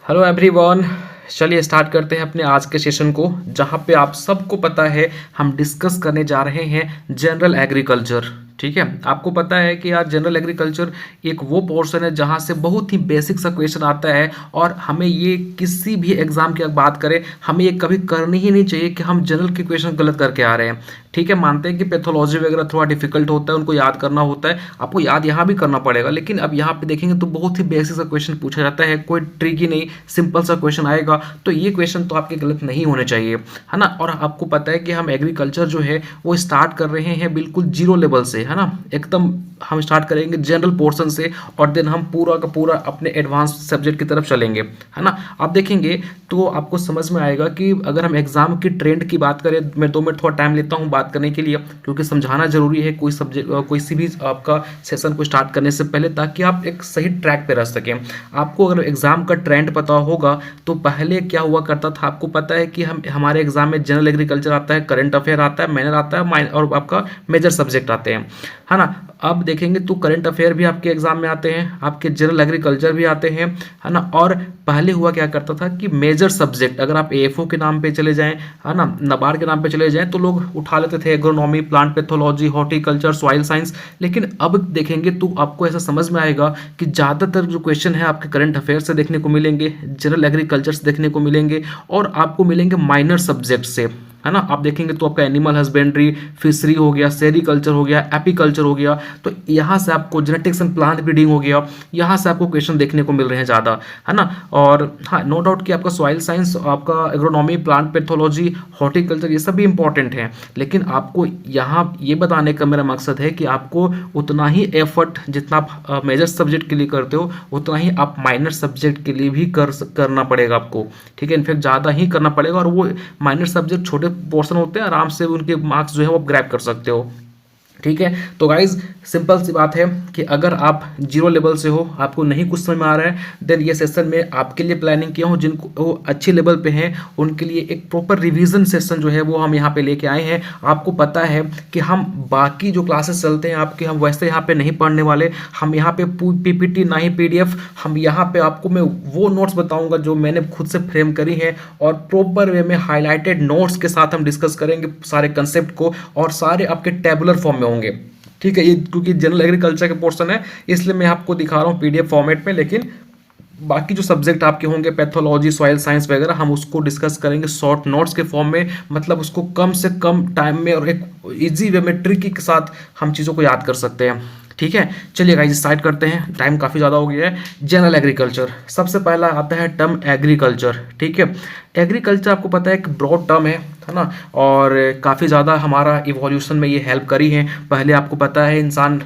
Hello everyone. चलिए start करते हैं अपने आज के सेशन को, जहां पे आप सबको पता है हम डिस्कस करने जा रहे हैं जनरल एग्रीकल्चर। ठीक है, आपको पता है कि यार जनरल एग्रीकल्चर एक वो पोर्शन है जहां से बहुत ही बेसिक सा क्वेश्चन आता है और हमें ये किसी भी एग्जाम की अगर बात करें हमें ये कभी करनी ही नहीं चाहिए कि हम जनरल के क्वेश्चन गलत करके आ रहे हैं। ठीक है, मानते हैं कि पैथोलॉजी वगैरह थोड़ा डिफिकल्ट होता है, उनको याद करना होता है, आपको याद यहाँ भी करना पड़ेगा, लेकिन अब यहाँ पे देखेंगे तो बहुत ही बेसिक सा क्वेश्चन पूछा जाता है, कोई ट्रिकी नहीं, सिंपल सा क्वेश्चन आएगा। तो ये क्वेश्चन तो आपके गलत नहीं होने चाहिए, है ना। और आपको पता है कि हम एग्रीकल्चर जो है वो स्टार्ट कर रहे हैं बिल्कुल जीरो लेवल से, है ना। एकदम हम स्टार्ट करेंगे जनरल पोर्शन से और देन हम पूरा का पूरा अपने एडवांस सब्जेक्ट की तरफ चलेंगे, है ना। आप देखेंगे तो आपको समझ में आएगा कि अगर हम एग्जाम की ट्रेंड की बात करें, मैं 2 मिनट थोड़ा टाइम लेता हूँ बात करने के लिए, क्योंकि समझाना जरूरी है कोई सब्जेक्ट कोई सी भी आपका सेशन को स्टार्ट करने से पहले, ताकि आप एक सही ट्रैक पे रह सकें। आपको अगर एग्जाम का ट्रेंड पता होगा तो पहले क्या हुआ करता था, आपको पता है कि हम हमारे एग्जाम में जनरल एग्रीकल्चर आता है, करंट अफेयर आता है, मैनर आता है और आपका मेजर सब्जेक्ट आते हैं, है ना। अब देखेंगे तो करंट अफेयर भी आपके एग्जाम में आते हैं, आपके जनरल एग्रीकल्चर भी आते हैं, है ना। और पहले हुआ क्या करता था कि मेजर सब्जेक्ट अगर आप एएफओ के नाम पे चले जाएं, है ना, नबार्ड के नाम पे चले जाएं, तो लोग उठा लेते थे agronomy, plant pathology, horticulture, soil science. लेकिन अब देखेंगे तो आपको ऐसा समझ में आएगा कि ज़्यादातर जो क्वेश्चन है आपके करंट अफेयर से देखने को मिलेंगे, जनरल एग्रीकल्चर से देखने को मिलेंगे और आपको मिलेंगे माइनर सब्जेक्ट से, है ना। आप देखेंगे तो आपका एनिमल हस्बेंड्री, फिशरी हो गया, सेरिकल्चर हो गया, एपीकल्चर हो गया, तो यहाँ से आपको जेनेटिक्स एंड प्लांट ब्रीडिंग हो गया, यहाँ से आपको क्वेश्चन देखने को मिल रहे हैं ज़्यादा, है ना। और हाँ, नो डाउट कि आपका सॉइल साइंस, आपका एग्रोनॉमी, प्लांट पैथोलॉजी, हॉर्टिकल्चर, ये सब भी इंपॉर्टेंट है, लेकिन आपको यहाँ ये बताने का मेरा मकसद है कि आपको उतना ही एफर्ट जितना आप मेजर सब्जेक्ट के लिए करते हो उतना ही आप माइनर सब्जेक्ट के लिए भी करना पड़ेगा आपको। ठीक है, इनफैक्ट ज़्यादा ही करना पड़ेगा, और वो माइनर सब्जेक्ट छोटे पोर्शन होते हैं, आराम से उनके मार्क्स जो है वो ग्रैब कर सकते हो। ठीक है, तो गाइज सिंपल सी बात है कि अगर आप जीरो लेवल से हो, आपको नहीं कुछ समझ में आ रहा है, देन ये सेशन में आपके लिए प्लानिंग किया हूँ, जिनको वो अच्छे लेवल पे हैं उनके लिए एक प्रॉपर रिवीजन सेशन जो है वो हम यहाँ पे लेके आए हैं। आपको पता है कि हम बाकी जो क्लासेस चलते हैं आपके, हम वैसे यहाँ पे नहीं पढ़ने वाले, हम यहाँ पे पीपीटी ना ही पीडीएफ, हम यहाँ पे आपको मैं वो नोट्स बताऊँगा जो मैंने खुद से फ्रेम करी हैं, और प्रॉपर वे में हाईलाइटेड नोट्स के साथ हम डिस्कस करेंगे सारे कंसेप्ट को, और सारे आपके टेबुलर फॉर्म में होंगे। ठीक है, ये क्योंकि जनरल एग्रीकल्चर के पोर्शन है इसलिए मैं आपको दिखा रहा हूँ पीडीएफ फॉर्मेट में, लेकिन बाकी जो सब्जेक्ट आपके होंगे पैथोलॉजी, सॉइल साइंस वगैरह, हम उसको डिस्कस करेंगे शॉर्ट नोट्स के फॉर्म में, मतलब उसको कम से कम टाइम में और एक इजी वे में ट्रिकी के साथ हम चीज़ों को याद कर सकते हैं। ठीक है, चलिए गाइस स्टार्ट करते हैं, टाइम काफ़ी ज़्यादा हो गया है। जनरल एग्रीकल्चर, सबसे पहला आता है टर्म एग्रीकल्चर। ठीक है, एग्रीकल्चर आपको पता है एक ब्रॉड टर्म है ना, और काफ़ी ज़्यादा हमारा इवोल्यूशन में ये हेल्प करी है। पहले आपको पता है इंसान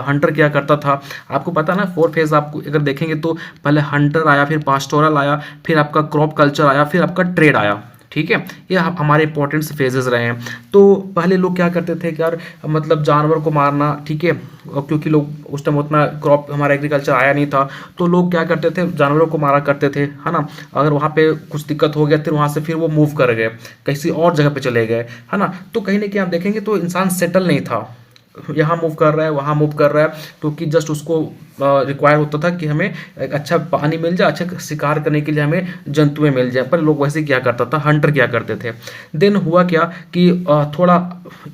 हंटर क्या करता था, आपको पता है ना, 4 फेज आपको अगर देखेंगे तो पहले हंटर आया, फिर पास्टोरल आया, फिर आपका क्रॉप कल्चर आया, फिर आपका ट्रेड आया। ठीक है, ये हमारे इंपॉर्टेंट फेजेस रहे हैं। तो पहले लोग क्या करते थे कि यार मतलब जानवर को मारना, ठीक है, क्योंकि लोग उस टाइम उतना क्रॉप हमारा एग्रीकल्चर आया नहीं था, तो लोग क्या करते थे, जानवरों को मारा करते थे, है ना। अगर वहाँ पे कुछ दिक्कत हो गया फिर वहाँ से फिर वो मूव कर गए, किसी और जगह पे चले गए, है ना। तो कहीं ना कहीं आप देखेंगे तो इंसान सेटल नहीं था, यहाँ मूव कर रहा है, वहाँ मूव कर रहा है, क्योंकि जस्ट उसको रिक्वायर होता था कि हमें एक अच्छा पानी मिल जाए, अच्छा शिकार करने के लिए हमें जंतुएं मिल जाए। पर लोग वैसे क्या करता था, हंटर क्या करते थे। देन हुआ क्या कि थोड़ा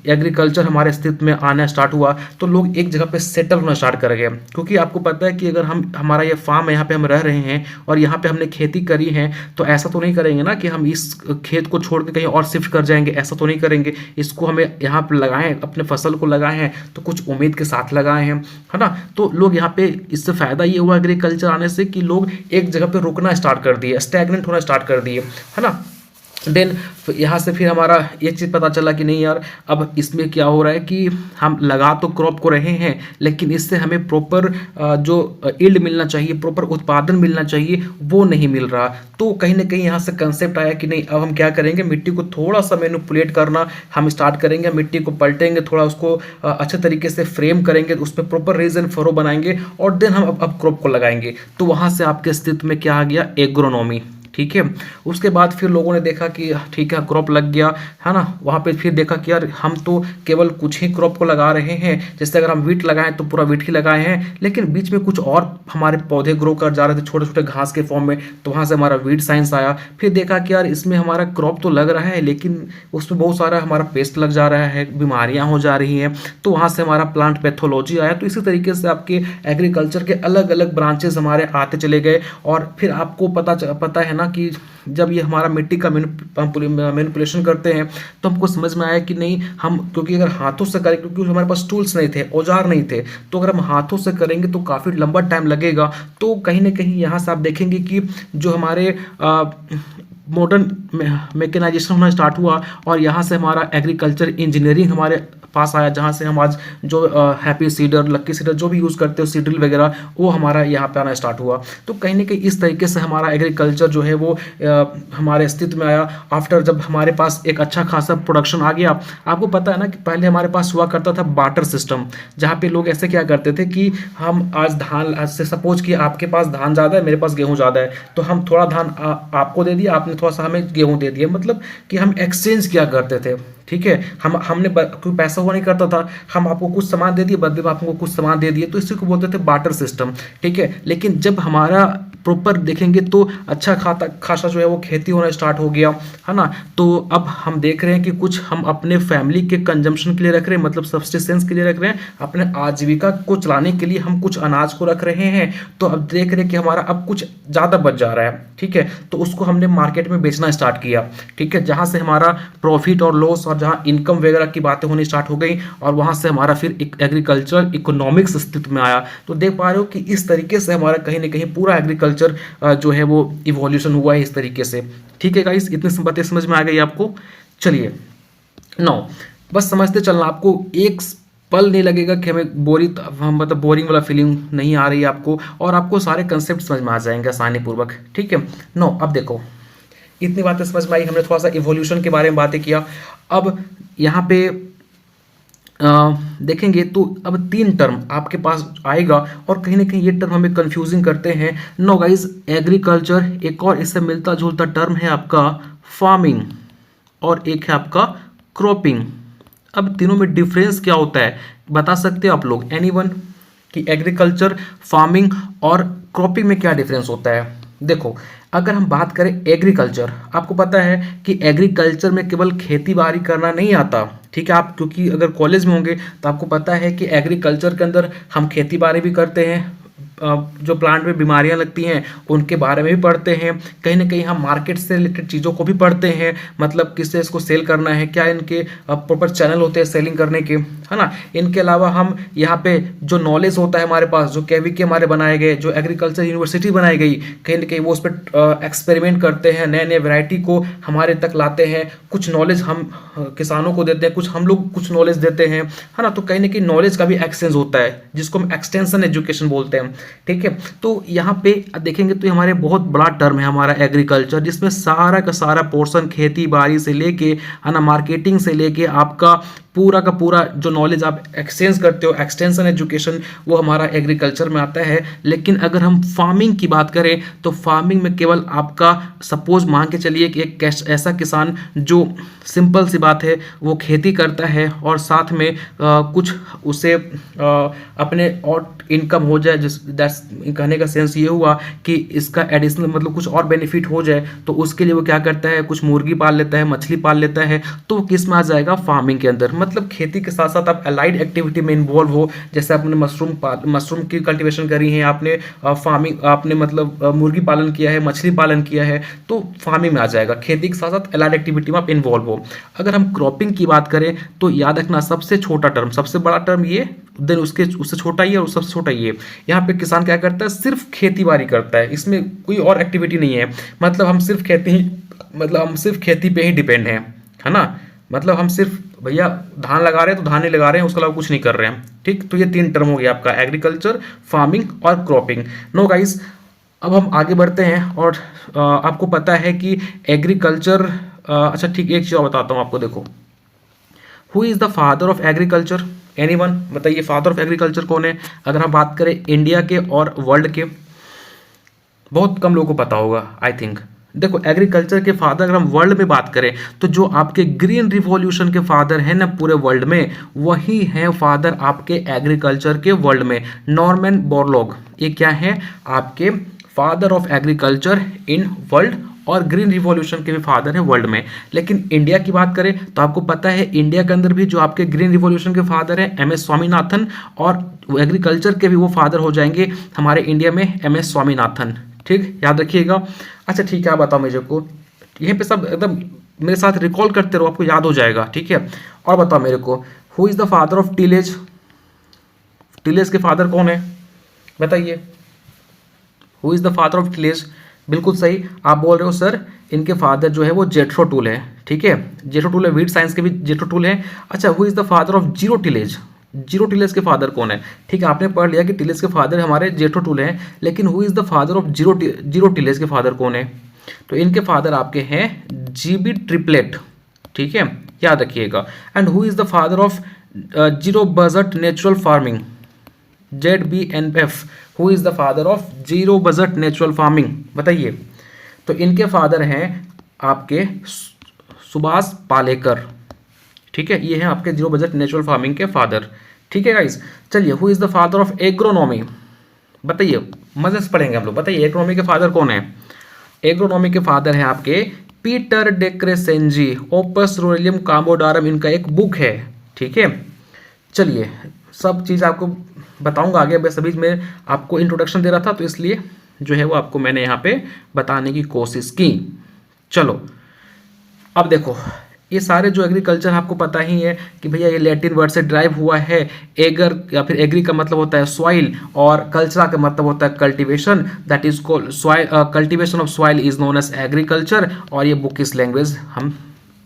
एग्रीकल्चर हमारे अस्तित्व में आना स्टार्ट हुआ, तो लोग एक जगह पे सेटल होना स्टार्ट कर गए, क्योंकि आपको पता है कि अगर हम हमारा ये फार्म है, यहाँ पे हम रह रहे हैं और यहाँ पे हमने खेती करी है, तो ऐसा तो नहीं करेंगे ना कि हम इस खेत को छोड़ के कहीं और शिफ्ट कर जाएंगे, ऐसा तो नहीं करेंगे। इसको हमें यहाँ पे लगाएं, अपने फसल को लगाए हैं तो कुछ उम्मीद के साथ लगाए हैं, है ना। तो लोग यहाँ पे इससे फायदा ये हुआ एग्रीकल्चर आने से कि लोग एक जगह पे रुकना स्टार्ट कर दिए, स्टैग्नेंट होना स्टार्ट कर दिए, है ना। देन यहाँ से फिर हमारा ये चीज़ पता चला कि नहीं यार, अब इसमें क्या हो रहा है कि हम लगा तो क्रॉप को रहे हैं, लेकिन इससे हमें प्रॉपर जो यील्ड मिलना चाहिए, प्रॉपर उत्पादन मिलना चाहिए, वो नहीं मिल रहा। तो कहीं ना कहीं यहाँ से कंसेप्ट आया कि नहीं, अब हम क्या करेंगे, मिट्टी को थोड़ा सा मैनिपुलेट करना हम स्टार्ट करेंगे, मिट्टी को पलटेंगे, थोड़ा उसको अच्छे तरीके से फ्रेम करेंगे, उस पर प्रॉपर रेज एंड फरो बनाएंगे, और देन हम अब क्रॉप को लगाएंगे। तो वहाँ से आपके अस्तित्व में क्या आ गया, एग्रोनॉमी। ठीक है। उसके बाद फिर लोगों ने देखा कि ठीक है क्रॉप लग गया है ना, वहाँ पे फिर देखा कि यार हम तो केवल कुछ ही क्रॉप को लगा रहे हैं, जैसे अगर हम वीट लगाएं तो पूरा वीट ही लगाए हैं, लेकिन बीच में कुछ और हमारे पौधे ग्रो कर जा रहे थे छोटे छोटे घास के फॉर्म में, तो वहाँ से हमारा वीट साइंस आया। फिर देखा कि यार इसमें हमारा क्रॉप तो लग रहा है लेकिन उसमें बहुत सारा हमारा पेस्ट लग जा रहा है, बीमारियाँ हो जा रही हैं, तो वहाँ से हमारा प्लांट पैथोलॉजी आया। तो इसी तरीके से आपके एग्रीकल्चर के अलग अलग ब्रांचेस हमारे आते चले गए। और फिर आपको पता है ना कि जब ये हमारा मिट्टी का मैनिपुलेशन करते हैं तो हमको समझ में आया कि नहीं, हम क्योंकि अगर हाथों से करें, क्योंकि हमारे पास टूल्स नहीं थे, औजार नहीं थे, तो अगर हम हाथों से करेंगे तो काफ़ी लंबा टाइम लगेगा। तो कहीं ना कहीं यहाँ से आप देखेंगे कि जो हमारे मॉडर्न मैकेनाइजेशन होना स्टार्ट हुआ और यहाँ से हमारा एग्रीकल्चर इंजीनियरिंग हमारे पास आया, जहाँ से हम आज जो हैप्पी सीडर, लक्की सीडर जो भी यूज़ करते हो, सीडल वगैरह, वो हमारा यहाँ पे आना स्टार्ट हुआ। तो कहीं ना कहीं इस तरीके से हमारा एग्रीकल्चर जो है वो हमारे अस्तित्व में आया आफ्टर जब हमारे पास एक अच्छा खासा प्रोडक्शन आ गया। आपको पता है ना कि पहले हमारे पास हुआ करता था बार्टर सिस्टम, जहाँ पे लोग ऐसे क्या करते थे कि हम आज धान, आज से सपोज कि आपके पास धान ज़्यादा है, मेरे पास गेहूँ ज़्यादा है, तो हम थोड़ा धान आपको दे दिया, आपने थोड़ा सा हमें गेहूँ दे दिया, मतलब कि हम एक्सचेंज किया करते थे। ठीक है, हमने कोई पैसा हुआ नहीं करता था, हम आपको कुछ सामान दे दिए, बदले में आपको कुछ सामान दे दिए, तो इसी को बोलते थे बार्टर सिस्टम। ठीक है, लेकिन जब हमारा प्रॉपर देखेंगे तो अच्छा खासा जो है वो खेती होना स्टार्ट हो गया, है ना। तो अब हम देख रहे हैं कि कुछ हम अपने फैमिली के कंजम्पशन के लिए रख रहे हैं, मतलब सब्सिस्टेंस के लिए रख रहे हैं, अपने आजीविका को चलाने के लिए हम कुछ अनाज को रख रहे हैं। तो अब देख रहे हैं कि हमारा अब कुछ ज़्यादा बच जा रहा है, ठीक है, तो उसको हमने मार्केट में बेचना स्टार्ट किया। ठीक है, जहाँ से हमारा प्रॉफिट और लॉस और जहाँ इनकम वगैरह की बातें होनी स्टार्ट हो गई, और वहाँ से हमारा फिर एक एग्रीकल्चर इकोनॉमिक्स अस्तित्व में आया। तो देख पा रहे हो कि इस तरीके से हमारा कहीं ना कहीं पूरा एग्रीकल्चर जो है वो इवोल्यूशन हुआ है इस तरीके से। ठीक है गाइस, इतनी बातें समझ में आ गई आपको। चलिए नो, बस समझते चलना, आपको एक पल नहीं लगेगा कि हमें मतलब बोरिंग वाला फीलिंग नहीं आ रही है आपको, और आपको सारे कंसेप्ट समझ में आ जाएंगे आसानी पूर्वक। ठीक है नो, अब देखो इतनी बातें समझ में आई, हमने थोड़ा सा इवोल्यूशन के बारे में बातें किया। अब यहाँ पे देखेंगे तो अब 3 टर्म आपके पास आएगा, और कहीं ना कहीं ये टर्म हमें कंफ्यूजिंग करते हैं। नो गाइज, एग्रीकल्चर, एक और इससे मिलता जुलता टर्म है आपका फार्मिंग, और एक है आपका क्रॉपिंग। अब तीनों में डिफरेंस क्या होता है बता सकते हो आप लोग, एनीवन, कि एग्रीकल्चर, फार्मिंग और क्रॉपिंग में क्या डिफरेंस होता है। देखो, अगर हम बात करें एग्रीकल्चर, आपको पता है कि एग्रीकल्चर में केवल खेती बाड़ी करना नहीं आता। ठीक है, आप क्योंकि अगर कॉलेज में होंगे तो आपको पता है कि एग्रीकल्चर के अंदर हम खेती बाड़ी भी करते हैं, जो प्लांट में बीमारियां लगती हैं उनके बारे में भी पढ़ते हैं, कहीं ना कहीं हम मार्केट से रिलेटेड चीज़ों को भी पढ़ते हैं, मतलब किससे इसको सेल करना है, क्या इनके प्रॉपर चैनल होते हैं सेलिंग करने के, है ना। इनके अलावा हम यहाँ पे जो नॉलेज होता है हमारे पास, जो केवीके हमारे बनाए गए, जो एग्रीकल्चर यूनिवर्सिटी बनाई गई, कहीं ना कहीं वो उस पर एक्सपेरिमेंट करते हैं, नए नए वैरायटी को हमारे तक लाते हैं, कुछ नॉलेज हम किसानों को देते हैं, कुछ हम लोग कुछ नॉलेज देते हैं, है ना। तो कहीं ना कहीं नॉलेज का भी एक्सचेंज होता है, जिसको हम एक्सटेंशन एजुकेशन बोलते हैं। ठीक है, तो यहाँ पे देखेंगे तो हमारे बहुत बड़ा टर्म है हमारा एग्रीकल्चर, जिसमें सारा का सारा पोर्शन खेती बाड़ी से लेके, है ना, मार्केटिंग से लेके आपका पूरा का पूरा जो नॉलेज आप एक्सचेंज करते हो, एक्सटेंशन एजुकेशन, वो हमारा एग्रीकल्चर में आता है। लेकिन अगर हम फार्मिंग की बात करें तो फार्मिंग में केवल आपका सपोज मान के चलिए कि एक ऐसा किसान जो सिंपल सी बात है वो खेती करता है और साथ में कुछ उसे अपने और इनकम हो जाए, जिस कहने का सेंस ये हुआ कि इसका एडिशनल मतलब कुछ और बेनिफिट हो जाए, तो उसके लिए वो क्या करता है, कुछ मुर्गी पाल लेता है, मछली पाल लेता है, तो वो किस में आ जाएगा, फार्मिंग के अंदर। मतलब खेती के साथ साथ आप अलाइड एक्टिविटी में इन्वॉल्व हो, जैसे आपने मशरूम की कल्टीवेशन करी है, आपने फार्मिंग, आपने मतलब मुर्गी पालन किया है, मछली पालन किया है, तो फार्मिंग में आ जाएगा। खेती के साथ साथ अलाइड एक्टिविटी में आप इन्वॉल्व हो। अगर हम क्रॉपिंग की बात करें तो याद रखना, सबसे छोटा टर्म, सबसे बड़ा टर्म ये, देन उससे छोटा ये और सबसे छोटा ये। यहाँ पे किसान क्या करता है, सिर्फ खेती बाड़ी करता है, इसमें कोई और एक्टिविटी नहीं है, मतलब हम सिर्फ खेती पे ही डिपेंड है ना। मतलब हम सिर्फ भैया धान लगा रहे हैं तो धान ही लगा रहे हैं, उसके अलावा कुछ नहीं कर रहे हैं। ठीक, तो ये 3 टर्म हो गया आपका, एग्रीकल्चर, फार्मिंग और क्रॉपिंग। नो गाइस, अब हम आगे बढ़ते हैं, और आपको पता है कि एग्रीकल्चर, अच्छा ठीक, एक चीज़ और बताता हूँ आपको। देखो, who is the father of agriculture, anyone बताइए, फादर ऑफ एग्रीकल्चर कौन है। अगर हम बात करें इंडिया के और वर्ल्ड के, बहुत कम लोगों को पता होगा आई थिंक, देखो एग्रीकल्चर के फादर अगर हम वर्ल्ड में बात करें तो जो आपके ग्रीन रिवॉल्यूशन के फादर हैं ना पूरे वर्ल्ड में, वही हैं फादर आपके एग्रीकल्चर के वर्ल्ड में, नॉर्मन बोरलॉग। ये क्या है आपके father of agriculture in world, और ग्रीन रिवॉल्यूशन के भी फादर हैं वर्ल्ड में। लेकिन इंडिया की बात करें तो आपको पता है इंडिया के अंदर भी जो आपके ग्रीन रिवॉल्यूशन के फादर हैं एम एस स्वामीनाथन, और एग्रीकल्चर के भी वो फादर हो जाएंगे हमारे इंडिया में एम एस स्वामीनाथन। ठीक, याद रखिएगा। अच्छा ठीक है, आप बताओ मुझे को, यहीं पे सब एकदम मेरे साथ रिकॉल करते रहो, आपको याद हो जाएगा। ठीक है, और बताओ मेरे को, who is the father of tillage? Tillage के फादर कौन है बताइए? Who is the father of tillage? बिल्कुल सही आप बोल रहे हो सर, इनके फादर जो है वो जेट्रो टूल है। ठीक है, जेट्रो टूल है, वीट साइंस के भी जेट्रो टूल है। अच्छा, who is the father of zero tillage? Zero tillage के फादर कौन है? ठीक है, आपने पढ़ लिया कि टिलेज के फादर हमारे जेट्रो टूल हैं, लेकिन who is the father of zero tillage के फादर कौन है? तो इनके फादर आपके हैं जीबी ट्रिपलेट। ठीक है, याद रखिएगा। And who is the father of zero budget natural farming? ZBNF, who is the father of zero budget natural farming? बताइए। तो इनके फादर हैं आपके सुभाष पालेकर। ठीक है, ये हैं आपके जीरो बजट नेचुरल फार्मिंग के फादर। ठीक है गाइस, चलिए, who is the father of agronomy? बताइए, मजे से पढ़ेंगे हम लोग। बताइए एग्रोनॉमी के फादर कौन है? एग्रोनॉमी के फादर हैं आपके पीटर डे क्रेसेंजी, ओपस रूरलियम काम्बोडारम इनका एक बुक है। ठीक है, चलिए सब चीज़ आपको बताऊंगा आगे, बस अभी मैं आपको इंट्रोडक्शन दे रहा था तो इसलिए जो है वो आपको मैंने यहाँ पे बताने की कोशिश की। चलो अब देखो, ये सारे जो एग्रीकल्चर आपको पता ही है कि भैया ये लैटिन वर्ड से ड्राइव हुआ है। एगर या फिर एग्री का मतलब होता है सॉइल, और कल्चरा का मतलब होता है cultivation, that is called soil, cultivation of soil is known as agriculture. और ये बुक इस लैंग्वेज हम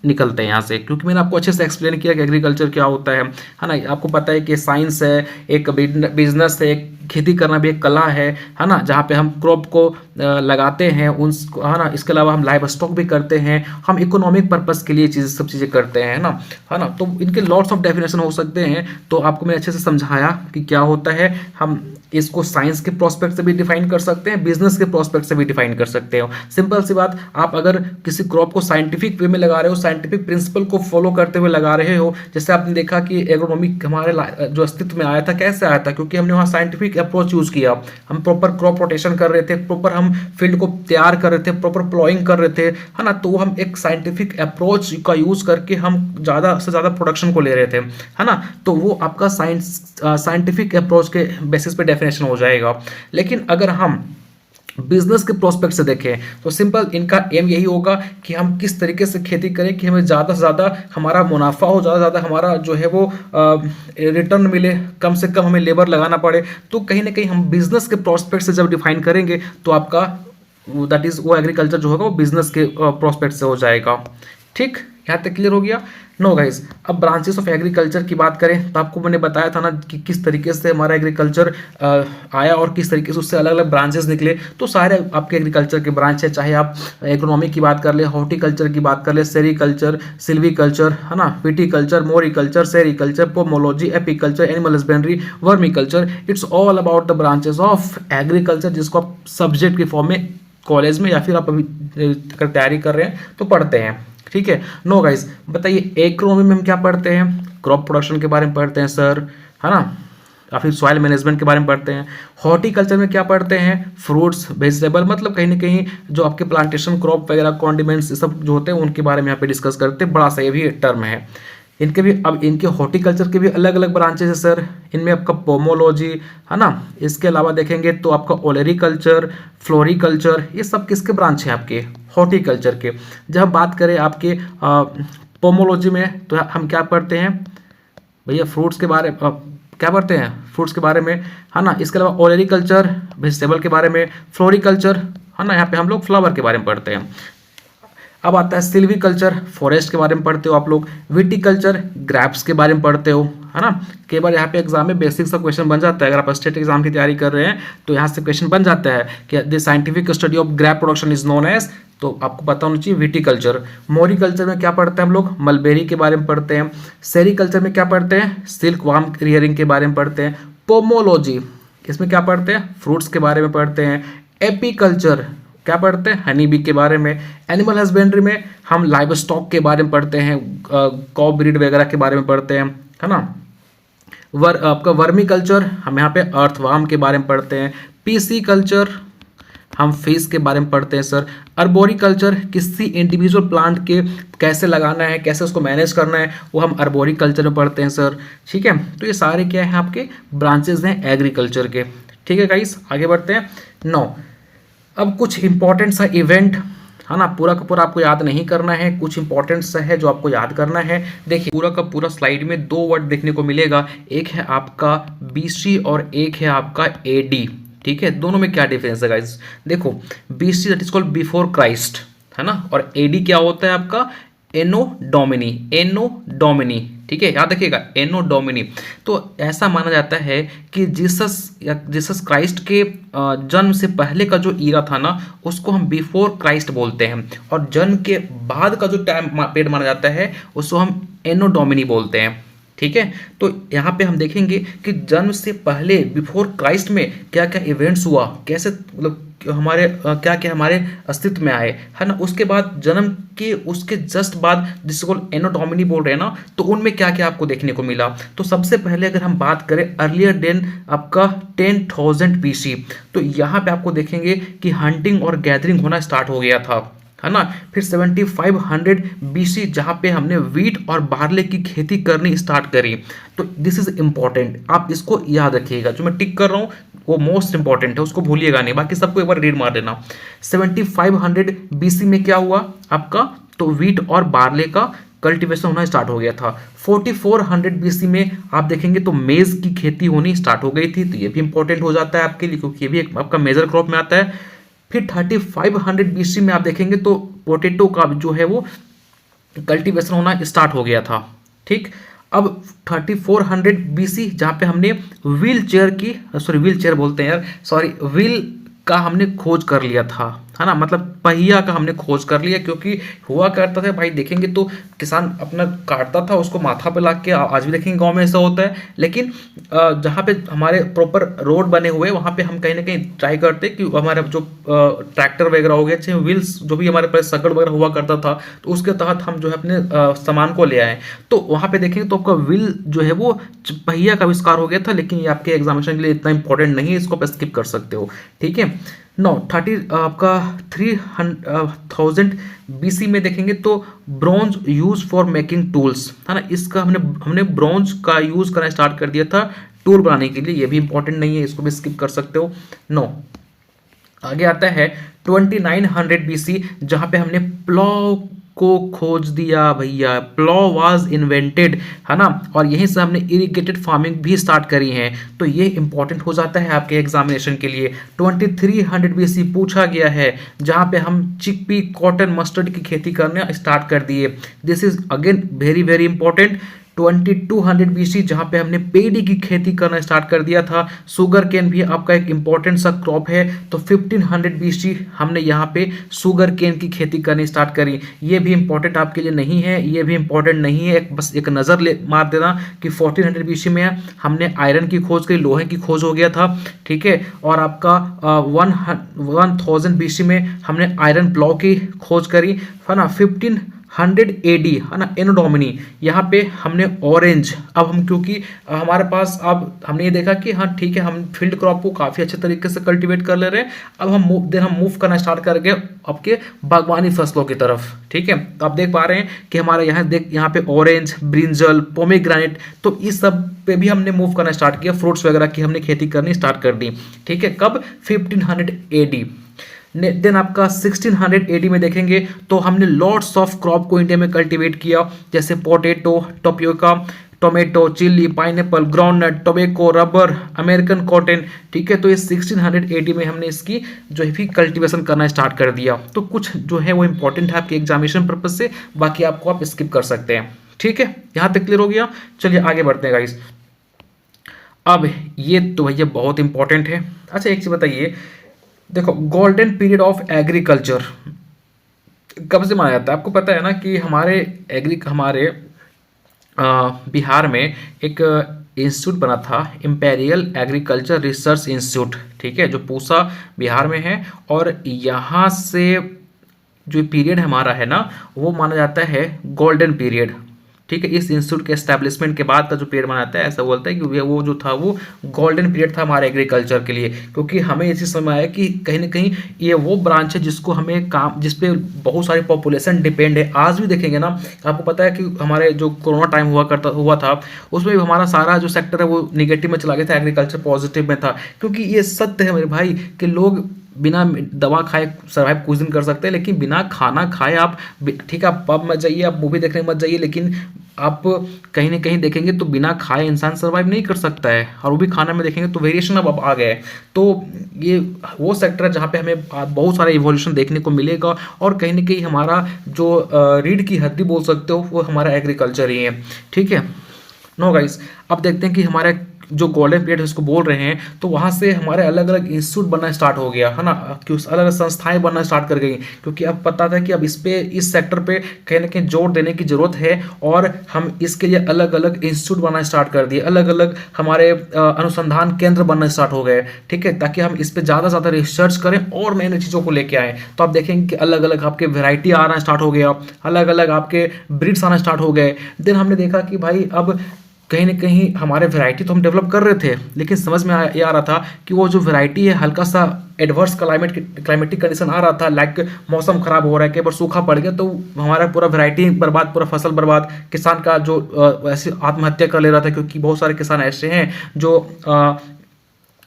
निकलते हैं यहाँ से, क्योंकि मैंने आपको अच्छे से एक्सप्लेन किया कि एग्रीकल्चर क्या होता है ना। आपको पता है कि साइंस है, एक बिजनेस है, एक खेती करना भी एक कला है ना, जहाँ पे हम क्रॉप को लगाते हैं उन, है ना। इसके अलावा हम लाइव स्टॉक भी करते हैं, हम इकोनॉमिक पर्पस के लिए सब चीज़ें करते हैं ना, है ना। तो इनके लॉट्स ऑफ डेफिनेशन हो सकते हैं, तो आपको मैंने अच्छे से समझाया कि क्या होता है। हम इसको साइंस के प्रोस्पेक्ट से भी डिफाइन कर सकते हैं, बिजनेस के प्रोस्पेक्ट से भी डिफाइन कर सकते हो। सिंपल सी बात, आप अगर किसी क्रॉप को साइंटिफिक वे में लगा रहे हो, साइंटिफिक प्रिंसिपल को फॉलो करते हुए लगा रहे हो, जैसे आपने देखा कि एग्रोनॉमिक हमारे जो अस्तित्व में आया था, कैसे आया था? क्योंकि हमने वहाँ साइंटिफिक अप्रोच यूज़ किया। हम प्रॉपर क्रॉप रोटेशन कर रहे थे, प्रॉपर हम फील्ड को तैयार कर रहे थे, प्रॉपर प्लॉइंग कर रहे थे, है ना। तो हम एक साइंटिफिक अप्रोच का यूज़ करके हम ज़्यादा से ज़्यादा प्रोडक्शन को ले रहे थे, है ना। तो वो आपका साइंटिफिक अप्रोच के बेसिस पे डेफिनेशन हो जाएगा। लेकिन अगर हम बिजनेस के प्रोस्पेक्ट से देखें तो सिंपल इनका एम यही होगा कि हम किस तरीके से खेती करें कि हमें ज़्यादा से ज़्यादा हमारा मुनाफा हो, ज़्यादा से ज़्यादा हमारा जो है वो रिटर्न मिले, कम से कम हमें लेबर लगाना पड़े। तो कहीं ना कहीं हम बिजनेस के प्रोस्पेक्ट से जब डिफाइन करेंगे तो आपका दैट इज़ वो एग्रीकल्चर जो होगा वो बिजनेस के प्रोस्पेक्ट से हो जाएगा। ठीक, यहाँ तक क्लियर हो गया? नो गाइस, अब ब्रांचेस ऑफ एग्रीकल्चर की बात करें तो आपको मैंने बताया था ना कि किस तरीके से हमारा एग्रीकल्चर आया और किस तरीके से उससे अलग अलग ब्रांचेस निकले। तो सारे आपके एग्रीकल्चर के ब्रांच है, चाहे आप एग्रोनॉमी की बात कर ले, हॉर्टिकल्चर की बात कर ले, सेरीकल्चर, सिल्वीकल्चर, है ना, viticulture, moriculture, sericulture, pomology, apiculture, animal husbandry, vermiculture, it's all about the branches of agriculture, जिसको आप सब्जेक्ट के फॉर्म में कॉलेज में या फिर आप अभी अगर तैयारी कर रहे हैं तो पढ़ते हैं। ठीक है, नो गाइस, बताइए एग्रोनॉमी में हम क्या पढ़ते हैं? क्रॉप प्रोडक्शन के बारे में पढ़ते हैं सर, है ना, या फिर सॉइल मैनेजमेंट के बारे में पढ़ते हैं। हॉर्टिकल्चर में क्या पढ़ते हैं? फ्रूट्स, वेजिटेबल, मतलब कहीं ना कहीं जो आपके प्लांटेशन क्रॉप वगैरह, कॉन्डिमेंट्स सब जो होते हैं उनके बारे में यहाँ पे डिस्कस करते हैं। बड़ा सा ये भी टर्म है इनके भी। अब इनके हॉर्टिकल्चर के भी अलग अलग ब्रांचेस है सर। इनमें आपका पोमोलॉजी, है ना, इसके अलावा देखेंगे तो आपका ओलेरिकल्चर, फ्लोरिकल्चर, ये सब किसके ब्रांच हैं? आपके हॉर्टिकल्चर के। जब हम बात करें आपके पोमोलॉजी में तो हम क्या पढ़ते हैं भैया? फ्रूट्स के बारे क्या पढ़ते हैं? फ्रूट्स के बारे में, है ना। इसके अलावा ओलेरिकल्चर वेजिटेबल के बारे में, फ्लोरिकल्चर, है ना, यहाँ पे हम लोग फ्लावर के बारे में पढ़ते हैं। अब आता है सिल्वीकल्चर, फॉरेस्ट के बारे में पढ़ते हो आप लोग। विटीकल्चर, ग्रैप्स के बारे में पढ़ते हो, है ना। कई बार यहाँ पे एग्जाम में बेसिक सा क्वेश्चन बन जाता है। अगर आप स्टेट एग्जाम की तैयारी कर रहे हैं तो यहाँ से क्वेश्चन बन जाता है कि the scientific study of grape production is known as, तो आपको पता होना चाहिए विटीकल्चर। मोरिकल्चर में क्या पढ़ते हैं हम लोग? मलबेरी के बारे में पढ़ते हैं। सेरीकल्चर में क्या पढ़ते हैं? सिल्क वार्म रियरिंग के बारे में पढ़ते हैं। पोमोलॉजी, इसमें क्या पढ़ते हैं? फ्रूट्स के बारे में पढ़ते हैं। एपीकल्चर, क्या पढ़ते हैं, हनी बी के बारे में। एनिमल हस्बेंड्री में हम लाइव स्टॉक के बारे में पढ़ते हैं, कॉ ब्रीड वगैरह के बारे में पढ़ते हैं, है ना। आपका वर्मी कल्चर हम यहाँ पे अर्थवार्म के बारे में पढ़ते हैं। पीसी कल्चर हम फिश के बारे में पढ़ते हैं सर। अर्बोरिकल्चर किसी इंडिविजुअल प्लांट के कैसे लगाना है, कैसे उसको मैनेज करना है, वो हम अर्बोरिकल्चर में पढ़ते हैं सर। ठीक है, तो ये सारे क्या है आपके ब्रांचेज हैं एग्रीकल्चर के। ठीक है गाइस, आगे बढ़ते हैं। 9, अब कुछ इंपॉर्टेंट सा इवेंट, है ना, पूरा का पूरा आपको याद नहीं करना है, कुछ इंपॉर्टेंट सा है जो आपको याद करना है। देखिए पूरा का पूरा स्लाइड में 2 वर्ड देखने को मिलेगा, एक है आपका बीसी और एक है आपका एडी। ठीक है, दोनों में क्या डिफरेंस है गाइस, देखो BC that is called before Christ, है ना, और एडी क्या होता है आपका एनो डोमिनी, एनो डोमिनी। ठीक है, याद रखिएगा एनो डोमिनी। तो ऐसा माना जाता है कि जीसस क्राइस्ट के जन्म से पहले का जो ईरा था ना, उसको हम बिफोर क्राइस्ट बोलते हैं, और जन्म के बाद का जो टाइम पीरियड माना जाता है उसको हम एनो डोमिनी बोलते हैं। ठीक है, तो यहाँ पे हम देखेंगे कि जन्म से पहले बिफोर क्राइस्ट में क्या क्या इवेंट्स हुआ, कैसे मतलब हमारे क्या क्या हमारे अस्तित्व में आए, है ना। उसके बाद जन्म के उसके जस्ट बाद जिसको एनो डोमिनी बोल रहे हैं ना, तो उनमें क्या क्या आपको देखने को मिला। तो सबसे पहले अगर हम बात करें अर्लियर देन आपका 10,000 BC, तो यहाँ पे आपको देखेंगे कि हंटिंग और गैदरिंग होना स्टार्ट हो गया था, है ना। फिर 7500 BC जहाँ पे हमने वीट और बार्ले की खेती करनी स्टार्ट करी। तो दिस इज इम्पॉर्टेंट, आप इसको याद रखिएगा, जो मैं टिक कर रहा हूँ वो मोस्ट इंपॉर्टेंट है, उसको भूलिएगा नहीं, बाकी सबको एक बार रीड मार देना। 7500 BC में क्या हुआ आपका, तो वीट और बार्ले का कल्टीवेशन होना स्टार्ट हो गया था। 4400 BC में आप देखेंगे तो मेज की खेती होनी स्टार्ट हो गई थी, तो ये भी इंपॉर्टेंट हो जाता है आपके लिए, क्योंकि ये भी एक आपका मेजर क्रॉप में आता है। फिर 3500 BC में आप देखेंगे तो पोटैटो का जो है वो कल्टीवेशन होना स्टार्ट हो गया था। ठीक, अब 3400 BC जहाँ पे हमने व्हील चेयर बोलते हैं यार, सॉरी, व्हील का हमने खोज कर लिया था, है ना, मतलब पहिया का हमने खोज कर लिया। क्योंकि हुआ करता था भाई, देखेंगे तो किसान अपना काटता था, उसको माथा पे ला के, आज भी देखेंगे गांव में ऐसा होता है, लेकिन जहाँ पे हमारे प्रॉपर रोड बने हुए वहाँ पे हम कहीं ना कहीं ट्राई करते कि हमारा जो ट्रैक्टर वगैरह हो गया, चाहे व्हील्स जो भी हमारे पास सकड़ वगैरह हुआ करता था, तो उसके तहत हम जो है अपने सामान को ले आए। तो वहाँ पे देखेंगे तो आपका व्हील जो है वो पहिया का आविष्कार हो गया था, लेकिन ये आपके एग्जामिनेशन के लिए इतना इंपॉर्टेंट नहीं है, इसको आप स्किप कर सकते हो। ठीक है, 3000 BC में देखेंगे तो bronze use for making tools, है ना, इसका हमने ब्रॉन्ज का यूज करना स्टार्ट कर दिया था टूल बनाने के लिए, ये भी इंपॉर्टेंट नहीं है, इसको भी स्किप कर सकते हो। 9, आगे आता है 2900 BC जहां पे हमने प्लॉव को खोज दिया भैया, प्लॉव वाज इन्वेंटेड, है ना, और यहीं से हमने इरिगेटेड फार्मिंग भी स्टार्ट करी है। तो ये इंपॉर्टेंट हो जाता है आपके एग्जामिनेशन के लिए। 2300 BC पूछा गया है जहां पे हम चिकपी, कॉटन, मस्टर्ड की खेती करने स्टार्ट कर दिए। This is again very very important. 2200 BC जहां पे हमने पेडी की खेती करना स्टार्ट कर दिया था। शुगर केन भी आपका एक इंपॉर्टेंट सा क्रॉप है, तो 1500 BC हमने यहाँ पे शुगर केन की खेती करनी स्टार्ट करी। ये भी इंपॉर्टेंट आपके लिए नहीं है, ये भी इंपॉर्टेंट नहीं है, बस एक नज़र ले मार देना कि 1400 BC में हमने आयरन की खोज करी, लोहे की खोज हो गया था। ठीक है, और आपका 1000 BC में हमने आयरन प्लॉव की खोज करी, है ना। 1500 AD, है ना, एनो डोमिनी, यहाँ पे हमने ऑरेंज, अब हम क्योंकि हमारे पास अब हमने ये देखा कि हाँ ठीक है, हम फील्ड क्रॉप को काफ़ी अच्छे तरीके से कल्टीवेट कर ले रहे हैं, अब हम मूव करना स्टार्ट कर गए आपके बागवानी फसलों की तरफ। ठीक है, तो आप देख पा रहे हैं कि हमारे यहाँ पे ऑरेंज, ब्रिंजल, पोमेग्रेनेट, तो इस सब पे भी हमने मूव करना स्टार्ट किया, फ्रूट्स वगैरह की हमने खेती करनी स्टार्ट कर दी। ठीक है, कब, 1500 AD। देन आपका 1600 AD में देखेंगे तो हमने लॉट्स ऑफ क्रॉप को इंडिया में कल्टीवेट किया, जैसे potato, tapioca, tomato, chilli, pineapple, groundnut, tobacco, rubber, American cotton. ठीक है, तो ये 1600 AD में हमने इसकी जो है भी कल्टीवेशन करना स्टार्ट कर दिया। तो कुछ जो है वो इंपॉर्टेंट है आपके एग्जामिनेशन पर्पज से, बाकी आपको आप स्किप कर सकते हैं। ठीक है, यहाँ तक क्लियर हो गया। चलिए आगे बढ़ते हैं गाइस। अब ये तो भैया बहुत इंपॉर्टेंट है। अच्छा एक चीज़ बताइए, देखो गोल्डन पीरियड ऑफ एग्रीकल्चर कब से माना जाता है? आपको पता है ना कि हमारे बिहार में एक इंस्टीट्यूट बना था इम्पेरियल एग्रीकल्चर रिसर्च इंस्टीट्यूट, ठीक है, जो पूसा बिहार में है। और यहाँ से जो पीरियड हमारा है ना, वो माना जाता है गोल्डन पीरियड, ठीक है। इस इंस्टीट्यूट के एस्टैब्लिशमेंट के बाद का जो पीरियड माना जाता है, ऐसा बोलता है कि वो जो था वो गोल्डन पीरियड था हमारे एग्रीकल्चर के लिए, क्योंकि हमें ये चीज़ समझ में आया कि कहीं ना कहीं ये वो ब्रांच है जिसको हमें काम, जिसपे बहुत सारी पॉपुलेशन डिपेंड है। आज भी देखेंगे ना, आपको पता है कि हमारे जो कोरोना टाइम हुआ था, उसमें भी हमारा सारा जो सेक्टर है वो निगेटिव में चला गया था, एग्रीकल्चर पॉजिटिव में था। क्योंकि ये सत्य है मेरे भाई कि लोग बिना दवा खाए सर्वाइव कुछ दिन कर सकते हैं, लेकिन बिना खाना खाए आप, ठीक है, आप पब मत जाइए, आप मूवी देखने मत जाइए, लेकिन आप कहीं ना कहीं देखेंगे तो बिना खाए इंसान सर्वाइव नहीं कर सकता है। और वो भी खाना में देखेंगे तो वेरिएशन अब आ गया है। तो ये वो सेक्टर है जहाँ पे हमें बहुत सारा इवोल्यूशन देखने को मिलेगा। और कहीं ना कहीं हमारा जो रीढ़ की हड्डी बोल सकते हो वो हमारा एग्रीकल्चर ही है, ठीक है। नो गाइस, अब देखते हैं कि हमारे जो गोल्डन पीरियड इसको बोल रहे हैं, तो वहाँ से हमारे अलग अलग इंस्टीट्यूट बनना स्टार्ट हो गया है ना, कि अलग अलग संस्थाएं बनना स्टार्ट कर गई, क्योंकि अब पता था कि अब इस सेक्टर पे कहीं ना कहीं जोर देने की जरूरत है। और हम इसके लिए अलग अलग इंस्टीट्यूट बनना स्टार्ट कर दिए, अलग अलग हमारे अनुसंधान केंद्र बनना स्टार्ट हो गए, ठीक है, ताकि हम इस पर ज़्यादा ज़्यादा रिसर्च करें और नई नई चीज़ों को लेके आएँ। तो आप देखेंगे कि अलग अलग आपके वेराइटी आना स्टार्ट हो गया, अलग अलग आपके ब्रीड्स आना स्टार्ट हो गए। देन हमने देखा कि भाई अब कहीं ना कहीं हमारे वैरायटी तो हम डेवलप कर रहे थे, लेकिन समझ में ये आ रहा था कि वो जो वैरायटी है हल्का सा एडवर्स क्लाइमेटिक कंडीशन आ रहा था, लाइक मौसम खराब हो रहा है, कई बार सूखा पड़ गया तो हमारा पूरा वैरायटी बर्बाद, पूरा फसल बर्बाद, किसान का जो ऐसे आत्महत्या कर ले रहा था, क्योंकि बहुत सारे किसान ऐसे हैं जो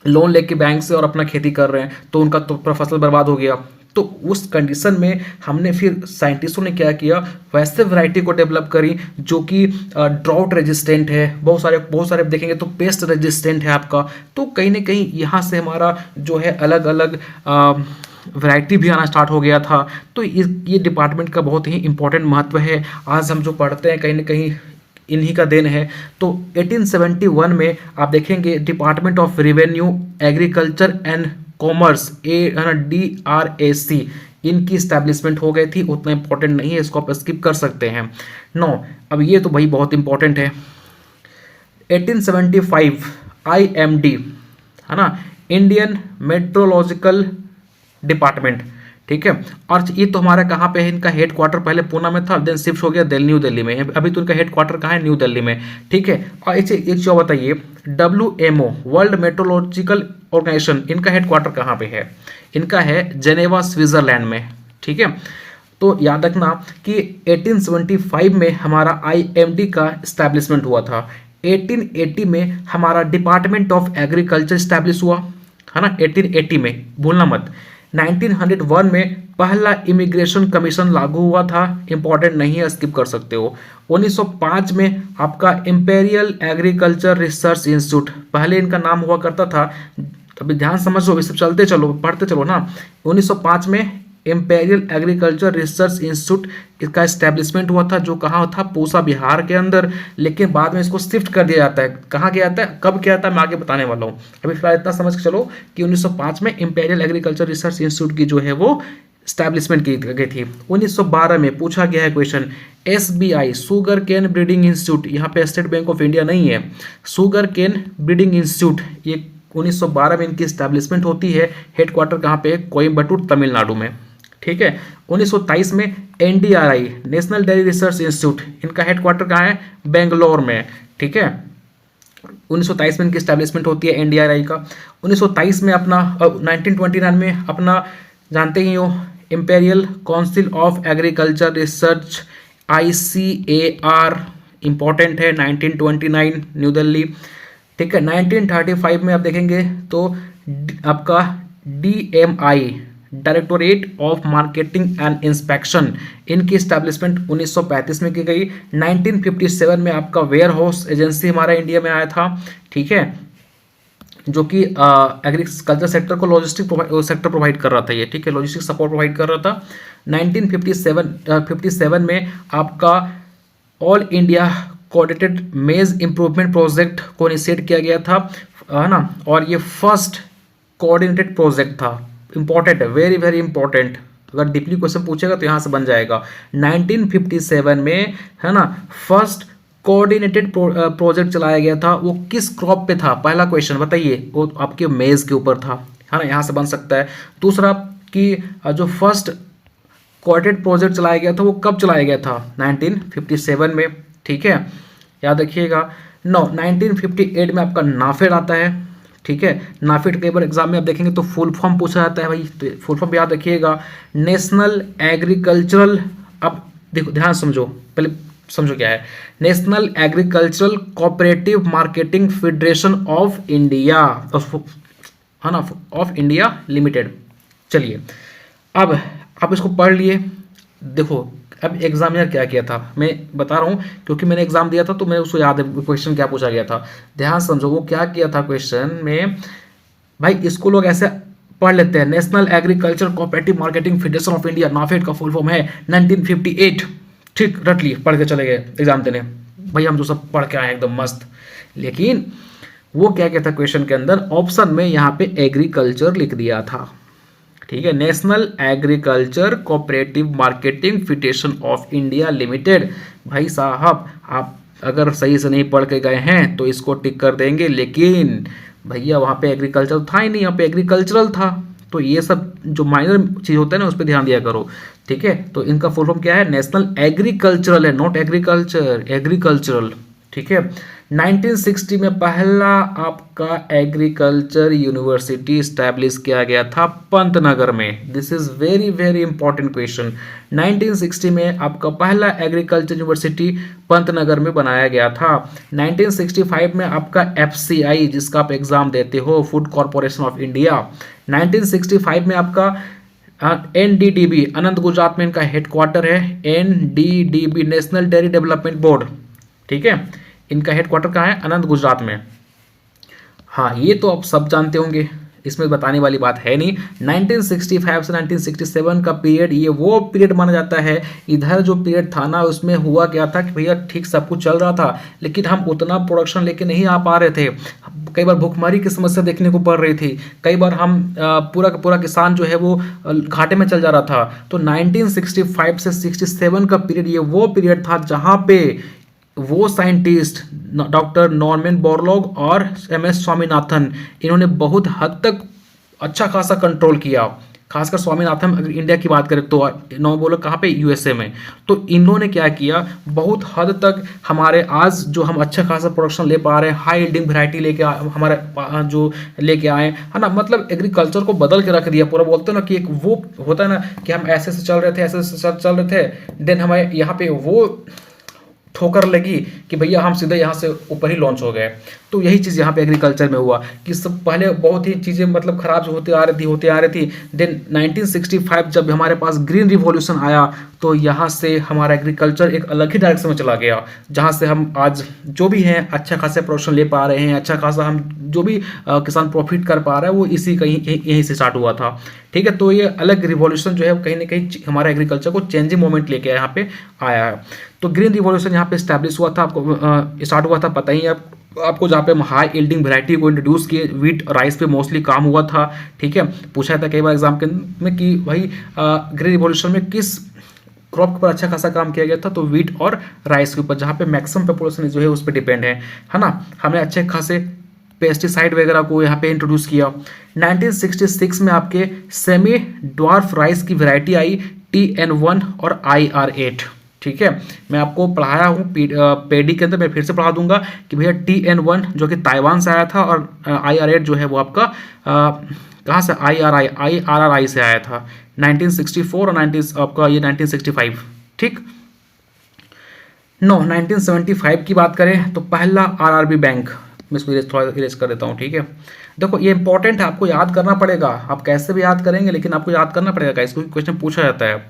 लोन लेके बैंक से और अपना खेती कर रहे हैं, तो उनका तो पूरा फसल बर्बाद हो गया। तो उस कंडीशन में हमने फिर साइंटिस्टों ने क्या किया, वैसे वैरायटी को डेवलप करी जो कि ड्राउट रेजिस्टेंट है, बहुत सारे देखेंगे तो पेस्ट रेजिस्टेंट है आपका। तो कहीं ना कहीं यहाँ से हमारा जो है अलग अलग वैरायटी भी आना स्टार्ट हो गया था। तो ये डिपार्टमेंट का बहुत ही इंपॉर्टेंट महत्व है। आज हम जो पढ़ते हैं कहीं ना कहीं इन्हीं का देन है। तो 1871 में आप देखेंगे department of revenue agriculture and commerce DRAC इनकी स्टैब्लिशमेंट हो गई थी। उतना इंपॉर्टेंट नहीं है, इसको आप स्किप कर सकते हैं। नो, अब ये तो भाई बहुत इंपॉर्टेंट है। 1875 IMD है ना, इंडियन मेट्रोलॉजिकल डिपार्टमेंट, ठीक है। और ये तो हमारा कहाँ पे है, इनका हेड क्वार्टर पहले पूना में था, देन शिफ्ट हो गया न्यू दिल्ली में। अभी तो इनका हेड क्वार्टर कहाँ है, न्यू दिल्ली में, ठीक है। और एक चीज बताइए, WMO वर्ल्ड मेट्रोलॉजिकल ऑर्गेनाइजेशन, इनका हेड क्वार्टर कहाँ पे है, इनका है जेनेवा स्विट्जरलैंड में, ठीक है। तो याद रखना कि 1875 में हमारा IMD का स्टैब्लिशमेंट हुआ था। 1880 में हमारा डिपार्टमेंट ऑफ एग्रीकल्चर स्टैब्लिश हुआ है ना, 1880 में, भूलना मत। 1901 में पहला इमिग्रेशन कमीशन लागू हुआ था, इंपॉर्टेंट नहीं है, स्किप कर सकते हो। 1905 में आपका इंपेरियल एग्रीकल्चर रिसर्च इंस्टीट्यूट, पहले इनका नाम हुआ करता था, अभी ध्यान समझो, अभी सब चलते चलो पढ़ते चलो ना। 1905 में इंपेरियल एग्रीकल्चर रिसर्च इंस्टीट्यूट इसका एस्टेब्लिशमेंट हुआ था, जो कहाँ था, पूसा बिहार के अंदर। लेकिन बाद में इसको शिफ्ट कर दिया जाता है, कहाँ गया जाता है, कब किया जाता है, मैं आगे बताने वाला हूँ। अभी फिलहाल इतना समझ के चलो कि 1905 में इंपेरियल एग्रीकल्चर रिसर्च इंस्टीट्यूट की जो है वो स्टैब्लिशमेंट की गई थी। 1912 में पूछा गया है question, SBI sugar cane breeding institute, यहाँ पे स्टेट बैंक ऑफ इंडिया नहीं है, शुगर केन ब्रीडिंग इंस्टीट्यूट, ये 1912 में इनकी स्टैब्लिशमेंट होती है। हेड क्वार्टर कहाँ पे, कोयम्बटूर तमिलनाडु में, ठीक है। 1923 में NDRI national dairy research institute, इनका हेड क्वार्टर कहाँ है, बेंगलोर में, ठीक है। 1923 में इनकी स्टैब्लिशमेंट होती है NDRI का। 1923 में अपना 1929 में अपना जानते ही हो imperial council of agriculture research ICAR, important है, 1929 न्यू दिल्ली, ठीक है। 1935 में आप देखेंगे तो आपका DMI directorate of marketing and inspection, इनकी स्टैब्लिशमेंट 1935 में की गई। 1957 में आपका वेयर हाउस एजेंसी हमारा इंडिया में आया था, ठीक है, जो कि एग्रीकल्चर सेक्टर को लॉजिस्टिक सेक्टर प्रोवाइड कर रहा था ये, ठीक है, लॉजिस्टिक सपोर्ट प्रोवाइड कर रहा था। 1957 में आपका ऑल इंडिया कोऑर्डिनेटेड मेज इंप्रूवमेंट प्रोजेक्ट को इनिशिएट किया गया था, है ना, और ये फर्स्ट कोऑर्डिनेटेड प्रोजेक्ट था। इंपॉर्टेंट है, वेरी वेरी इंपॉर्टेंट, अगर डीपली क्वेश्चन पूछेगा तो यहाँ से बन जाएगा। 1957 में, है ना, फर्स्ट कोऑर्डिनेटेड प्रोजेक्ट चलाया गया था वो किस क्रॉप पे था? पहला क्वेश्चन बताइए, वो आपके मेज के ऊपर था, है ना, यहाँ से बन सकता है। दूसरा कि जो फर्स्ट कोऑर्डिनेटेड प्रोजेक्ट चलाया गया था वो कब चलाया गया था? 1957 में, ठीक है, याद रखिएगा। 1958 में आपका नाफेड आता है, ठीक है। नाफेड कई बार एग्जाम में आप देखेंगे तो फुल फॉर्म पूछा जाता है भाई, तो फुल फॉर्म याद रखिएगा, नेशनल एग्रीकल्चरल, अब देखो ध्यान समझो, पहले समझो क्या है, national agricultural cooperative marketing federation of India, है ना, ऑफ इंडिया लिमिटेड। चलिए अब आप इसको पढ़ लिए। देखो अब एग्जामिनर क्या किया था, मैं बता रहा हूँ क्योंकि मैंने एग्जाम दिया था तो मैं उसको याद है क्वेश्चन क्या पूछा गया था। ध्यान समझो वो क्या किया था क्वेश्चन में, भाई इसको लोग ऐसे पढ़ लेते हैं, national agriculture cooperative marketing federation of India, NAFED का फुल फॉर्म है 1958, ठीक, रट लिए, पढ़ के चले गए एग्जाम देने, भाई हम तो सब पढ़ के आए एकदम मस्त। लेकिन वो क्या कहता क्वेश्चन के अंदर, ऑप्शन में यहाँ पे एग्रीकल्चर लिख दिया था, ठीक है, national agriculture cooperative marketing federation of India limited. भाई साहब आप अगर सही से नहीं पढ़ के गए हैं तो इसको टिक कर देंगे, लेकिन भैया वहाँ पे एग्रीकल्चर था ही नहीं, यहाँ पे एग्रीकल्चरल था। तो ये सब जो माइनर चीज़ होता है ना उस पर ध्यान दिया करो, ठीक है। तो इनका फुल फॉर्म क्या है, नेशनल एग्रीकल्चरल है, नॉट एग्रीकल्चर, एग्रीकल्चरल, ठीक है। 1960 में पहला आपका एग्रीकल्चर यूनिवर्सिटी स्टैब्लिश किया गया था पंतनगर में। This is very very important question. 1960 में आपका पहला एग्रीकल्चर यूनिवर्सिटी पंतनगर में बनाया गया था। 1965 में आपका एफसीआई, जिसका आप एग्जाम देते हो, फूड कॉरपोरेशन ऑफ इंडिया, 1965 में आपका एनडीडीबी, अनंत गुजरात में इनका हेडक्वार्टर है, NDDB national dairy development board, ठीक है, इनका हेडक्वार्टर कहाँ है, अनंत गुजरात में। हाँ ये तो आप सब जानते होंगे, इसमें बताने वाली बात है नहीं। 1965 से 1967 का पीरियड, ये वो पीरियड माना जाता है, इधर जो पीरियड था ना उसमें हुआ क्या था कि भैया ठीक सब कुछ चल रहा था लेकिन हम उतना प्रोडक्शन लेके नहीं आ पा रहे थे, कई बार भूखमरी की समस्या देखने को पड़ रही थी, कई बार हम पूरा का पूरा किसान जो है वो घाटे में चल जा रहा था। तो 1965 से 67 का पीरियड ये वो पीरियड था जहाँ पे वो साइंटिस्ट डॉक्टर नॉर्मन बोरलॉग और एमएस स्वामीनाथन, इन्होंने बहुत हद तक अच्छा खासा कंट्रोल किया। खासकर स्वामीनाथन अगर इंडिया की बात करें तो नॉर्मन बोरलॉग कहाँ पे, यूएसए में। तो इन्होंने क्या किया, बहुत हद तक हमारे आज जो हम अच्छा खासा प्रोडक्शन ले पा रहे हैं, हाई यील्डिंग वैरायटी लेके हमारे जो लेके आए, है ना, मतलब एग्रीकल्चर को बदल के रख दिया पूरा। बोलते हैं ना कि एक वो होता है ना कि हम ऐसे से चल रहे थे, ऐसे से चल रहे थे, देन हमें यहाँ पे वो ठोकर लगी कि भैया हम सीधे यहाँ से ऊपर ही लॉन्च हो गए। तो यही चीज़ यहाँ पे एग्रीकल्चर में हुआ कि सब पहले बहुत ही चीज़ें मतलब ख़राब होते आ रही थी। देन 1965 जब हमारे पास ग्रीन रिवॉल्यूशन आया तो यहाँ से हमारा एग्रीकल्चर एक अलग ही डायरेक्शन में चला गया, जहाँ से हम आज जो भी हैं अच्छा खासा प्रोडक्शन ले पा रहे हैं, अच्छा खासा हम जो भी किसान प्रॉफिट कर पा रहा है वो इसी कहीं यहीं से स्टार्ट हुआ था, ठीक है। तो ये अलग रिवॉल्यूशन जो है कहीं ना कहीं हमारा एग्रीकल्चर को चेंजिंग मोमेंट लेके यहाँ पे आया है। तो ग्रीन रिवॉल्यूशन यहाँ पे स्टैब्लिश हुआ था, आपको स्टार्ट हुआ था, पता ही है आपको, जहाँ पे हाई यील्डिंग वैरायटी को इंट्रोड्यूस किए, वीट राइस पे मोस्टली काम हुआ था, ठीक है। पूछा था कई बार एग्जाम के में कि भाई ग्रीन रिवॉल्यूशन में किस क्रॉप पर अच्छा खासा काम किया गया था, तो वीट और राइस के ऊपर, जहाँ पे मैक्सिमम पॉपुलेशन जो है उस पर डिपेंड है ना। हमने अच्छे खासे पेस्टिसाइड वगैरह को यहाँ पे इंट्रोड्यूस किया। 1966 में आपके सेमी ड्वार्फ राइस की वैरायटी आई, TN1 और IR8, ठीक है। मैं आपको पढ़ाया हूँ पेडी के अंदर, मैं फिर से पढ़ा दूंगा कि भैया TN1 जो कि ताइवान से आया था और IR8 जो है वो आपका कहाँ से, IRI से आया था 1964 और आपका ये 1965, ठीक। 1975 की बात करें तो पहला RRB बैंक, मैं इसको थोड़ा इरेज कर देता हूँ, ठीक है। देखो ये इंपॉर्टेंट है, आपको याद करना पड़ेगा, आप कैसे भी याद करेंगे लेकिन आपको याद करना पड़ेगा, इसको क्वेश्चन पूछा जाता है।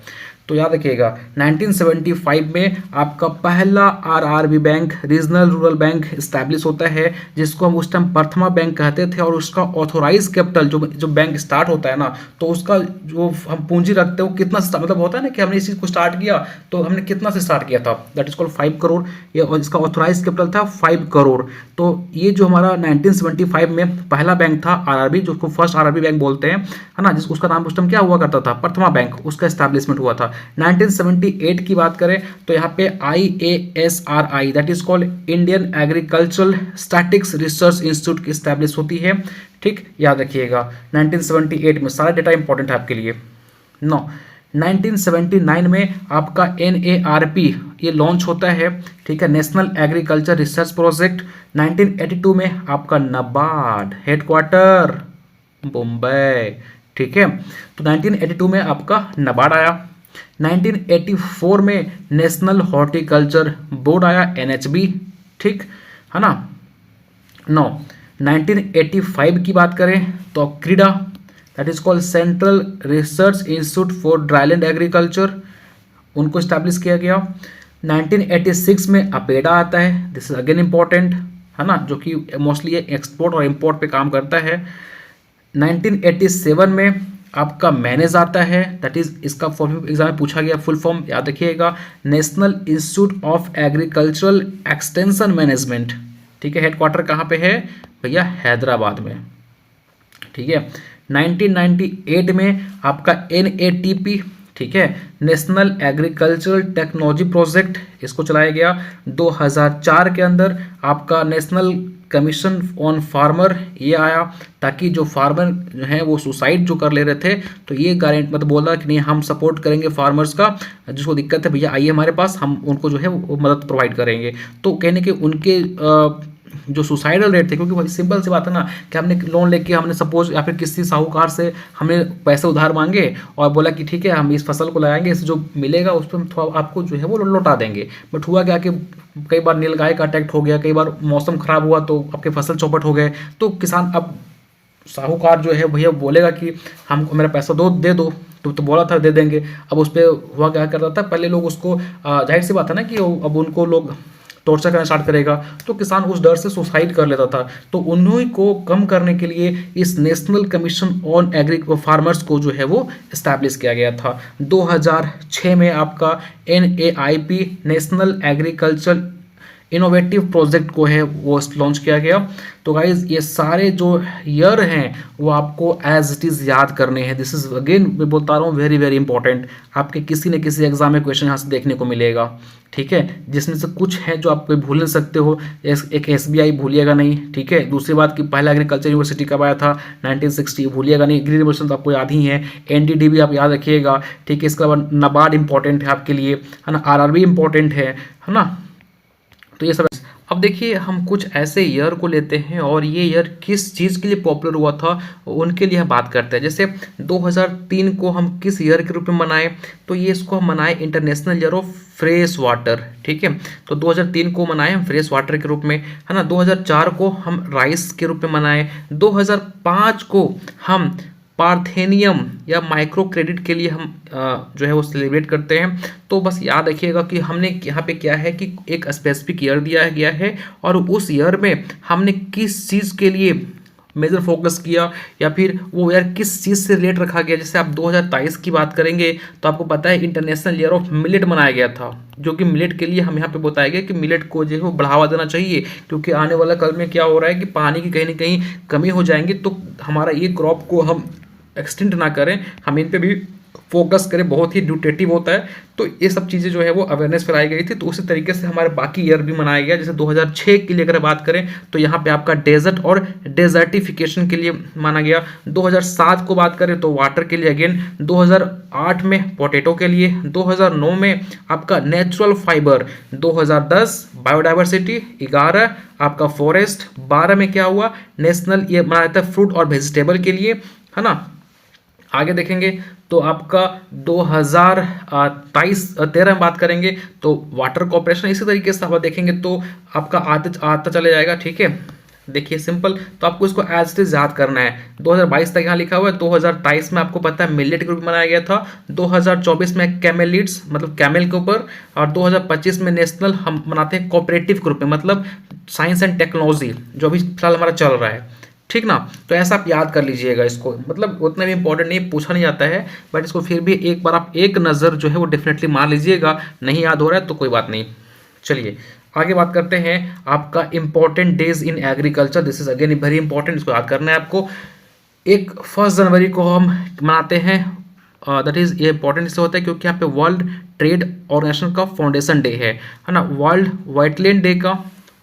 तो याद रखिएगा 1975 में आपका पहला RRB bank, regional rural bank establish होता है, जिसको हम उस टाइम प्रथमा बैंक कहते थे, और उसका ऑथोराइज कैपिटल जो बैंक स्टार्ट होता है ना, तो उसका जो हम पूंजी रखते हैं वो कितना से, मतलब होता है ना कि हमने इस चीज़ को स्टार्ट किया तो हमने कितना से स्टार्ट किया था, दैट इज कॉल्ड 5 करोड़, ये और इसका ऑथोराइज कैपिटल था 5 करोड़। तो ये जो हमारा 1975 में पहला बैंक था RRB, जो फर्स्ट RRB बैंक बोलते हैं, है ना, जिस उसका नाम उस टाइम क्या हुआ करता था, प्रथमा बैंक, उसका एस्टैब्लिशमेंट हुआ था। 1978 की बात करें तो यहाँ पे IASRI that is called Indian agricultural statics research institute की स्टैब्लिश होती है। ठीक, याद रखिएगा 1978 में, सारा डेटा इंपॉर्टेंट है आपके लिए। 1979 में आपका NARP ये लॉन्च होता है। ठीक है, नेशनल एग्रीकल्चर रिसर्च प्रोजेक्ट। 1982 में आपका नाबार्ड हेडक्वार्टर मुंबई। ठीक है, तो 1982 में आपका नाबार्ड आया। 1984 में नेशनल हॉर्टिकल्चर बोर्ड आया, NHB। ठीक है ना। 1985 की बात करें तो क्रीडा that is called central research institute for dryland agriculture, उनको स्टैब्लिश किया गया। 1986 में अपेडा आता है, दिस इज अगेन इंपॉर्टेंट, है ना, जो कि मोस्टली एक्सपोर्ट और इंपोर्ट पे काम करता है। 1987 में आपका मैनेज आता है, दैट इज, इसका फॉर्म एग्जाम में पूछा गया, फुल फॉर्म याद रखिएगा, national institute of agricultural extension management. ठीक है, हेडक्वार्टर कहाँ पे है भैया, हैदराबाद में। ठीक है, 1998 में आपका NATP, ठीक है, नेशनल एग्रीकल्चरल टेक्नोलॉजी प्रोजेक्ट, इसको चलाया गया। 2004 के अंदर आपका नेशनल कमीशन ऑन फार्मर ये आया, ताकि जो फार्मर जो हैं वो सुसाइड जो कर ले रहे थे, तो ये गारंटी मतलब बोला कि नहीं, हम सपोर्ट करेंगे फार्मर्स का, जिसको दिक्कत है भैया आइए हमारे पास, हम उनको जो है वो मदद प्रोवाइड करेंगे। तो कहने के उनके जो सुसाइडल रेट थे, क्योंकि वही सिंपल सी बात है ना कि हमने लोन लेके, हमने सपोज या फिर किसी साहूकार से हमने पैसे उधार मांगे और बोला कि ठीक है हम इस फसल को लगाएंगे, इससे जो मिलेगा उस पर थोड़ा आपको जो है वो लौटा देंगे। बट हुआ क्या कि कई बार नीलगाय का अटैक हो गया, कई बार मौसम खराब हुआ तो आपके फसल चौपट हो गए, तो किसान अब साहूकार जो है भैया बोलेगा कि हमको मेरा पैसा दे दो, तो बोला था दे देंगे। अब उस पर हुआ क्या करता था, पहले लोग उसको जाहिर सी बात है ना कि अब उनको लोग टॉर्चर करना स्टार्ट करेगा, तो किसान उस डर से सुसाइड कर लेता था। तो उन्हीं को कम करने के लिए इस national commission on agri farmers को जो है वो इस्टेब्लिश किया गया था। 2006 में आपका NAIP national agriculture innovative project को है वो लॉन्च किया गया। तो गाइज ये सारे जो ईयर हैं वो आपको एज इट इज़ याद करने हैं। दिस इज़ अगेन मैं बोलता रहा हूँ वेरी वेरी इंपॉर्टेंट, आपके किसी न किसी एग्जाम में क्वेश्चन यहाँ से देखने को मिलेगा। ठीक है, जिसमें से कुछ है जो आप भूल नहीं सकते हो, एक SBI भूलिएगा नहीं। ठीक है, दूसरी बात कि पहला एग्रीकल्चर यूनिवर्सिटी कब आया था, 1960, भूलिएगा नहीं। एग्री यूनिवर्सिटी तो आपको याद ही है। NDDB आप याद रखिएगा। ठीक है, इसके अलावा नाबार्ड इंपॉर्टेंट है आपके लिए, है ना, RRB इंपॉर्टेंट है ना। तो ये सब। अब देखिए हम कुछ ऐसे ईयर को लेते हैं और ये ईयर किस चीज़ के लिए पॉपुलर हुआ था उनके लिए हम बात करते हैं। जैसे 2003 को हम किस ईयर के रूप में मनाए, तो ये इसको हम मनाए international year of fresh water. ठीक है, तो 2003 को मनाए हम फ्रेश वाटर के रूप में, है ना। 2004 को हम राइस के रूप में मनाए। 2005 को हम पार्थेनियम या माइक्रो क्रेडिट के लिए हम जो है वो सेलिब्रेट करते हैं। तो बस याद रखिएगा कि हमने यहाँ पे क्या है कि एक स्पेसिफिक ईयर दिया गया है और उस ईयर में हमने किस चीज़ के लिए मेजर फोकस किया या फिर वो ईयर किस चीज़ से रिलेट रखा गया। जैसे आप 2023 की बात करेंगे तो आपको पता है इंटरनेशनल ईयर ऑफ मिलेट मनाया गया था, जो कि मिलेट के लिए हम यहाँ पे बताया गया कि मिलेट को जो है वो बढ़ावा देना चाहिए, क्योंकि आने वाला कल में क्या हो रहा है कि पानी की कहीं ना कहीं कमी हो जाएंगी, तो हमारा ये क्रॉप को हम एक्सटेंड ना करें, हम इन पे भी फोकस करें, बहुत ही न्यूट्रिटिव होता है। तो ये सब चीज़ें जो है वो अवेयरनेस फैलाई गई थी। तो उसी तरीके से हमारे बाकी ईयर भी मनाया गया। जैसे 2006 के लिए अगर बात करें तो यहाँ पे आपका डेजर्ट और डेजर्टिफिकेशन के लिए माना गया। 2007 को बात करें तो वाटर के लिए अगेन, 2008 में पोटैटो के लिए, 2009 में आपका नेचुरल फाइबर, 2010 बायोडाइवर्सिटी, 11 आपका फॉरेस्ट, 12 में क्या हुआ नेशनल ये मनाया जाता है फ्रूट और वेजिटेबल के लिए, है ना। आगे देखेंगे तो आपका 2013 में बात करेंगे तो वाटर कॉर्पोरेशन। इसी तरीके से आप देखेंगे तो आपका आता चले जाएगा। ठीक है, देखिए सिंपल, तो आपको इसको एज इट इज याद करना है। 2022 तक यहाँ लिखा हुआ है। 2023 में आपको पता है मिलेट के रूप में मनाया गया था। 2024 में कैमेलिड्स मतलब कैमल के ऊपर, और 2025 में नेशनल हम मनाते हैं कोऑपरेटिव के रूप में, मतलब साइंस एंड टेक्नोलॉजी जो अभी फिलहाल हमारा चल रहा है। ठीक ना, तो ऐसा आप याद कर लीजिएगा इसको, मतलब उतना भी इंपॉर्टेंट नहीं, पूछा नहीं जाता है, बट इसको फिर भी एक बार आप एक नज़र जो है वो डेफिनेटली मार लीजिएगा। नहीं याद हो रहा है तो कोई बात नहीं। चलिए आगे बात करते हैं आपका important days in agriculture. This is again very important, इसको याद करना है आपको। 1 जनवरी को हम मनाते हैं दैट इज़ ये इंपॉर्टेंट इससे होता है क्योंकि यहाँ पे वर्ल्ड ट्रेड ऑर्गेनाइजेशन का फाउंडेशन डे है ना, वर्ल्ड वेटलैंड डे का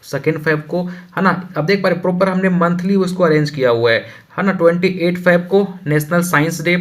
2 फेब को, है ना। अब देख पा रहे प्रॉपर हमने मंथली उसको अरेंज किया हुआ है ना। 28 फेब को नेशनल साइंस डे,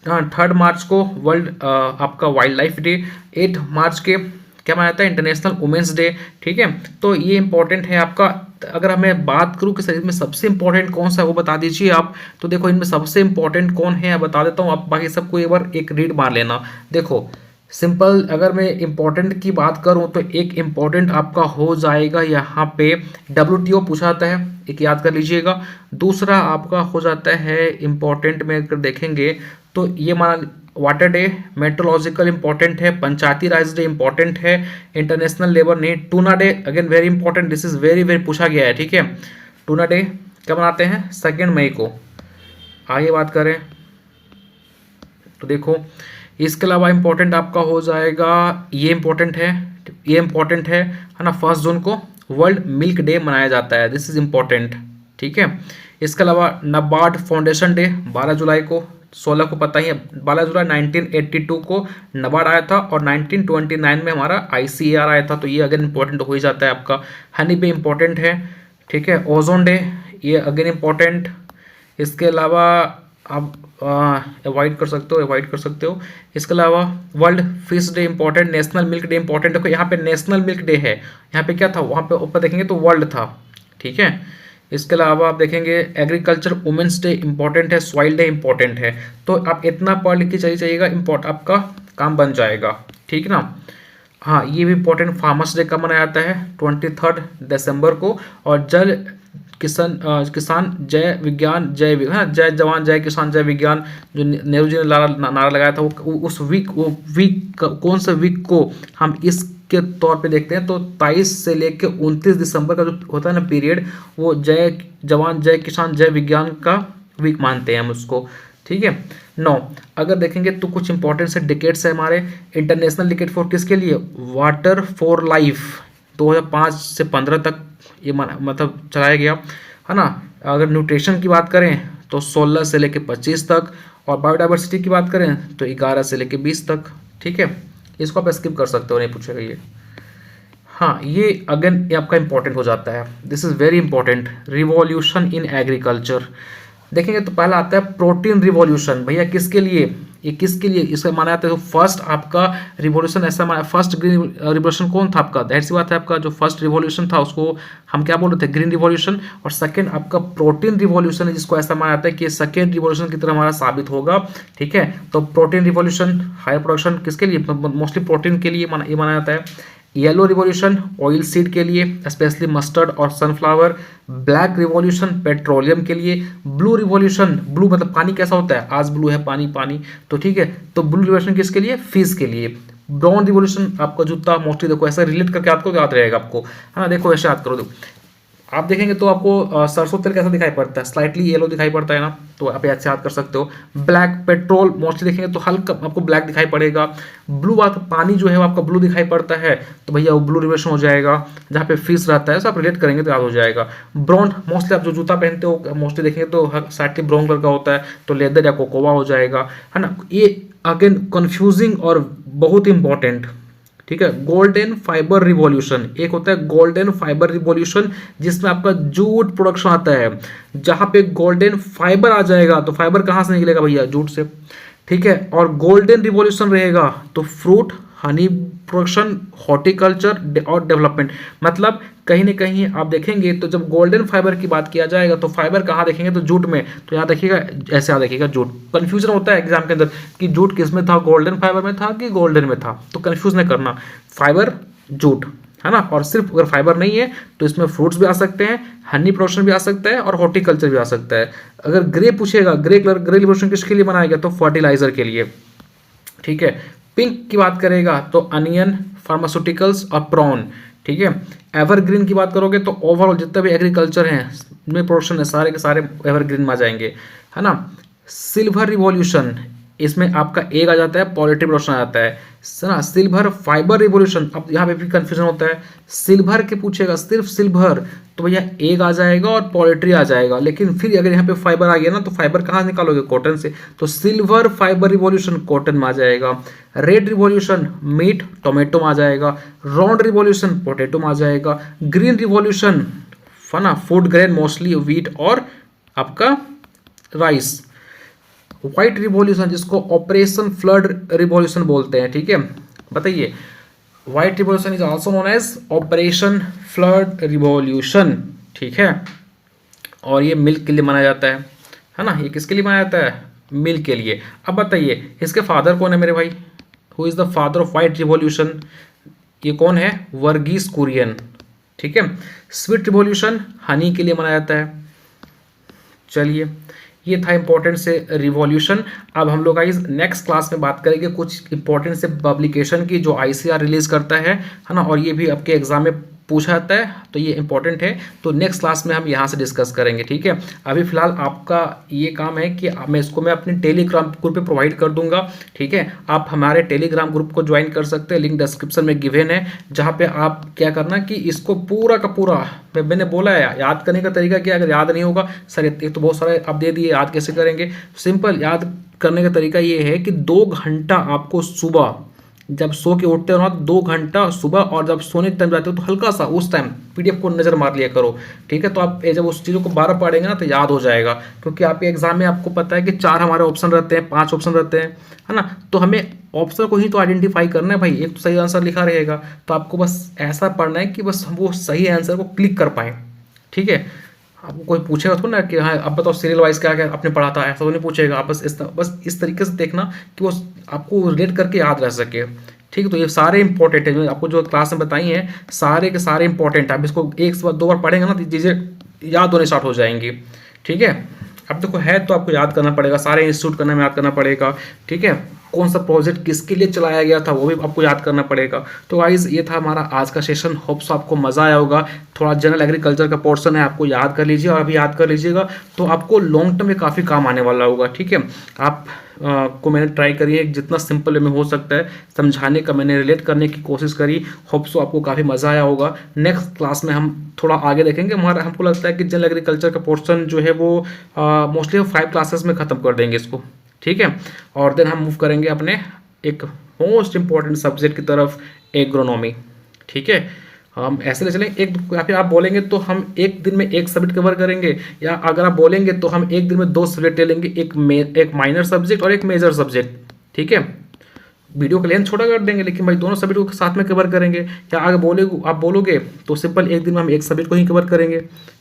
3 मार्च को वर्ल्ड आपका वाइल्ड लाइफ डे, 8 मार्च के क्या मनाया जाता है, इंटरनेशनल वुमेंस डे, ठीक है। तो ये इंपॉर्टेंट है आपका। अगर हमें बात करूँ कि शरीर में सबसे इंपॉर्टेंट कौन सा है वो बता दीजिए आप। तो देखो इनमें सबसे इंपॉर्टेंट कौन है बता देता हूँ, आप बाकी सबको एक बार एक रीड मार लेना। देखो सिंपल, अगर मैं इंपॉर्टेंट की बात करूं तो एक इंपॉर्टेंट आपका हो जाएगा यहाँ पे WTO पूछा जाता है, एक याद कर लीजिएगा। दूसरा आपका हो जाता है इंपॉर्टेंट में अगर देखेंगे तो ये माना वाटर डे, मेट्रोलॉजिकल इंपॉर्टेंट है, पंचायती राज डे इंपॉर्टेंट है, international labour day, tuna day again very important, this is very very पूछा गया है, ठीक है। टूना डे कब मनाते हैं, 2 मई को। आगे बात करें तो देखो इसके अलावा इंपॉर्टेंट आपका हो जाएगा, ये इंपॉर्टेंट है, ये इंपॉर्टेंट है ना। 1 जून को वर्ल्ड मिल्क डे मनाया जाता है, दिस इज इंपॉर्टेंट, ठीक है। इसके अलावा नाबार्ड फाउंडेशन डे 12 जुलाई को, 16 को पता ही है, 12 जुलाई 1982 को नाबार्ड आया था और 1929 में हमारा ICAR आया था, तो ये अगेन इंपॉर्टेंट हो ही जाता है आपका। हनी बी इंपॉर्टेंट है, ठीक है। ओजोन डे ये अगेन इंपॉर्टेंट। इसके अलावा आप अवॉइड कर सकते हो। इसके अलावा world fish day important, national milk day important. देखो यहाँ पे नेशनल मिल्क डे है, यहाँ पे क्या था, वहाँ पे ऊपर देखेंगे तो वर्ल्ड था, ठीक है। इसके अलावा आप देखेंगे एग्रीकल्चर वुमेंस डे इंपॉर्टेंट है, सॉइल डे इंपॉर्टेंट है। तो आप इतना पढ़ लिख के चलिए जाइएगा, आपका काम बन जाएगा, ठीक ना। हाँ ये भी इंपॉर्टेंट, फार्मर्स डे कब मनाया जाता है, 23 दिसंबर को। और जल किसान जय विज्ञान जय जवान जय किसान जय विज्ञान, जो नेहरू जी ने नारा लगाया था, वो उस वीक कौन से वीक को हम इसके तौर पे देखते हैं, तो 23 से लेकर 29 दिसंबर का जो होता है ना पीरियड, वो जय जवान जय किसान जय विज्ञान का वीक मानते हैं हम उसको, ठीक है। 9 अगर देखेंगे तो कुछ इंपॉर्टेंट से डिकेट्स है हमारे। इंटरनेशनल डिकेट फॉर किसके लिए, वाटर फॉर लाइफ, 2005 से 15 तक ये मतलब चलाया गया, है ना। अगर न्यूट्रिशन की बात करें तो 16 से लेकर 25 तक, और बायोडाइवर्सिटी की बात करें तो 11 से लेकर 20 तक, ठीक है। इसको आप स्किप कर सकते हो, नहीं पूछेगा ये। हाँ ये अगेन ये आपका इंपॉर्टेंट हो जाता है, this is very important. Revolution in agriculture देखेंगे तो पहला आता है प्रोटीन रिवॉल्यूशन। भैया किसके लिए, ये किसके लिए इसका माना जाता है, तो फर्स्ट आपका रिवॉल्यूशन ऐसा माना, फर्स्ट ग्रीन रिवॉल्यूशन कौन था आपका, दैट सी बात है, आपका जो फर्स्ट रिवॉल्यूशन था उसको हम क्या बोल रहे थे, ग्रीन रिवॉल्यूशन। और सेकंड आपका प्रोटीन रिवॉल्यूशन है, जिसको ऐसा माना जाता है कि सेकंड रिवॉल्यूशन की तरह हमारा साबित होगा, ठीक है। तो प्रोटीन रिवॉल्यूशन हायर प्रोडक्शन किसके लिए, मोस्टली प्रोटीन के लिए ये माना जाता है। येलो रिवॉल्यूशन ऑयल सीड के लिए, स्पेशली मस्टर्ड और सनफ्लावर। ब्लैक रिवॉल्यूशन पेट्रोलियम के लिए। ब्लू रिवॉल्यूशन, ब्लू मतलब पानी कैसा होता है, आज ब्लू है पानी पानी, तो ठीक है, तो ब्लू रिवॉल्यूशन किसके लिए, फिश के लिए। ब्राउन रिवॉल्यूशन आपका जूता, मोस्टली देखो ऐसा रिलेट करके आपको याद रहेगा आपको, है ना। देखो ऐसे याद करो, देखो आप देखेंगे तो आपको सरसों तेल कैसा दिखाई पड़ता है, स्लाइटली येलो दिखाई पड़ता है ना, तो आप ऐसे याद कर सकते हो। ब्लैक पेट्रोल मोस्टली देखेंगे तो हल्का आपको ब्लैक दिखाई पड़ेगा। ब्लू बात पानी जो है वो आपका ब्लू दिखाई पड़ता है, तो भैया वो ब्लू रिवॉल्यूशन हो जाएगा। जहाँ पे फिश रहता है, सब आप रिलेट करेंगे तो याद हो जाएगा। ब्राउन मोस्टली आप जो जूता पहनते हो मोस्टली देखेंगे तो स्लाइटली ब्राउन कलर का होता है, तो लेदर या कोकोवा हो जाएगा, है ना। ये अगेन कंफ्यूजिंग और बहुत इंपॉर्टेंट, ठीक है। गोल्डन फाइबर रिवॉल्यूशन, एक होता है गोल्डन फाइबर रिवॉल्यूशन जिसमें आपका जूट प्रोडक्शन आता है, जहां पे गोल्डन फाइबर आ जाएगा, तो फाइबर कहां से निकलेगा भैया, जूट से, ठीक है। और गोल्डन रिवॉल्यूशन रहेगा तो फ्रूट हनी प्रोडक्शन, हॉर्टिकल्चर और डेवलपमेंट, मतलब कहीं ना कहीं आप देखेंगे तो जब गोल्डन फाइबर की बात किया जाएगा तो फाइबर कहाँ देखेंगे, तो जूट में, तो यहाँ देखिएगा ऐसे यहाँ देखिएगा जूट। कंफ्यूजन होता है एग्जाम के अंदर कि जूट किस में था, गोल्डन फाइबर में था कि गोल्डन में था, तो कंफ्यूज नहीं करना, फाइबर जूट, है ना। और सिर्फ अगर फाइबर नहीं है तो इसमें फ्रूट्स भी आ सकते हैं, हनी प्रोडक्शन भी आ सकता है और हॉर्टिकल्चर भी आ सकता है। अगर ग्रे पूछेगा, ग्रे कलर ग्रे रिवॉल्यूशन किसके लिए बनाया गया, तो फर्टिलाइजर के लिए, ठीक है। पिंक की बात करेगा तो अनियन, फार्मास्यूटिकल्स और प्रॉन, ठीक है। एवरग्रीन की बात करोगे तो ओवरऑल जितना भी एग्रीकल्चर है में प्रोडक्शन है सारे के सारे एवरग्रीन में आ जाएंगे, है ना। सिल्वर रिवॉल्यूशन इसमें आपका एग आ जाता है, पॉलिट्री रिवॉल्यूशन आ जाता है ना, सिल्वर फाइबर रिवॉल्यूशन। अब यहाँ पे भी कंफ्यूजन होता है, सिल्वर के पूछेगा सिर्फ सिल्वर तो भैया एग आ जाएगा और पॉलिट्री आ जाएगा, लेकिन फिर अगर यहाँ पे फाइबर आ गया ना तो फाइबर कहाँ से निकालोगे, कॉटन से, तो सिल्वर फाइबर रिवॉल्यूशन कॉटन में आ जाएगा। रेड रिवॉल्यूशन मीट टोमेटो में आ जाएगा। रॉन्ड रिवॉल्यूशन पोटैटो में आ जाएगा। ग्रीन रिवॉल्यूशन फना फूड ग्रेन मोस्टली व्हीट और आपका राइस। व्हाइट रिवॉल्यूशन जिसको ऑपरेशन फ्लड रिवॉल्यूशन बोलते हैं, ठीक है, बताइए। White revolution is also known as operation flood revolution, ठीक है। और ये मिल्क के लिए माना जाता है ना, ये किसके लिए माना जाता है, मिल्क के लिए। अब बताइए इसके फादर कौन है मेरे भाई, who is the father of white revolution, ये कौन है, वर्गीस कुरियन, ठीक है। स्वीट रिवॉल्यूशन हनी के लिए माना जाता है। चलिए ये था इंपॉर्टेंट से रिवॉल्यूशन। अब हम लोग गाइस नेक्स्ट क्लास में बात करेंगे कुछ इंपॉर्टेंट से पब्लिकेशन की जो आईसीआर रिलीज करता है ना, और ये भी आपके एग्जाम में पूछा जाता है, तो ये इंपॉर्टेंट है। तो नेक्स्ट क्लास में हम यहाँ से डिस्कस करेंगे, ठीक है। अभी फिलहाल आपका ये काम है कि मैं अपने टेलीग्राम ग्रुप पे प्रोवाइड कर दूंगा, ठीक है। आप हमारे टेलीग्राम ग्रुप को ज्वाइन कर सकते हैं, लिंक डिस्क्रिप्शन में गिवन है, जहाँ पे आप क्या करना कि इसको पूरा का पूरा मैंने बोला है याद करने का तरीका क्या, अगर याद नहीं होगा सर एक तो बहुत सारे आप दे दिए, याद कैसे करेंगे, सिंपल याद करने का तरीका ये है कि 2 घंटा आपको सुबह जब सो के उठते हो ना 2 घंटा सुबह, और जब सोने के टाइम जाते हो तो हल्का सा उस टाइम पीडीएफ को नज़र मार लिया करो, ठीक है। तो आप जब उस चीज़ों को 12 पढ़ेंगे ना तो याद हो जाएगा, क्योंकि आपके एग्जाम में आपको पता है कि 4 हमारे ऑप्शन रहते हैं, 5 ऑप्शन रहते हैं, है ना। तो हमें ऑप्शन को ही तो आइडेंटिफाई करना है भाई, एक तो सही आंसर लिखा रहेगा, तो आपको बस ऐसा पढ़ना है कि बस हम वो सही आंसर को क्लिक कर पाएँ, ठीक है। आपको कोई पूछेगा तो ना कि हाँ अब बताओ सीरियल वाइज क्या क्या आपने पढ़ा था, ऐसा तो नहीं पूछेगा। आप बस इस तरीके से देखना कि वो आपको रिलेट करके याद रह सके, ठीक है। तो ये सारे इंपॉर्टेंट है जो आपको जो क्लास में बताई हैं, सारे के सारे इंपॉर्टेंट है। आप इसको एक से 2 बार पढ़ेंगे ना तो चीज़ें याद होने स्टार्ट हो जाएंगी, ठीक है। अब देखो है तो आपको याद करना पड़ेगा, सारे इंस्टीट्यूट करने में याद करना पड़ेगा, ठीक है। कौन सा प्रोजेक्ट किसके लिए चलाया गया था वो भी आपको याद करना पड़ेगा। तो गाइस ये था हमारा आज का सेशन, होप्स आपको मज़ा आया होगा। थोड़ा जनरल एग्रीकल्चर का पोर्शन है, आपको याद कर लीजिए, और अभी याद कर लीजिएगा तो आपको लॉन्ग टर्म में काफ़ी काम आने वाला होगा, ठीक है। आप को मैंने ट्राई करी है जितना सिंपल वे में हो सकता है समझाने का, मैंने रिलेट करने की कोशिश करी। होप सो आपको काफ़ी मज़ा आया होगा। नेक्स्ट क्लास में हम थोड़ा आगे देखेंगे। हमको लगता है कि जनरल एग्रीकल्चर का पोर्शन जो है वो मोस्टली 5 क्लासेस में ख़त्म कर देंगे इसको, ठीक है। और देन हम मूव करेंगे अपने एक मोस्ट इंपॉर्टेंट सब्जेक्ट की तरफ, एग्रोनॉमी, ठीक है। हम ऐसे ले चलेंगे या फिर आप बोलेंगे तो हम एक दिन में एक सब्जेक्ट कवर करेंगे, या अगर आप बोलेंगे तो हम एक दिन में 2 सब्जेक्ट ले लेंगे, एक माइनर सब्जेक्ट और एक मेजर सब्जेक्ट, ठीक है। वीडियो का लेंथ छोटा कर देंगे लेकिन भाई दोनों सब्जेक्ट को साथ में कवर करेंगे। या अगर आप बोलोगे तो सिंपल एक दिन में हम एक सब्जेक्ट को ही कवर करेंगे,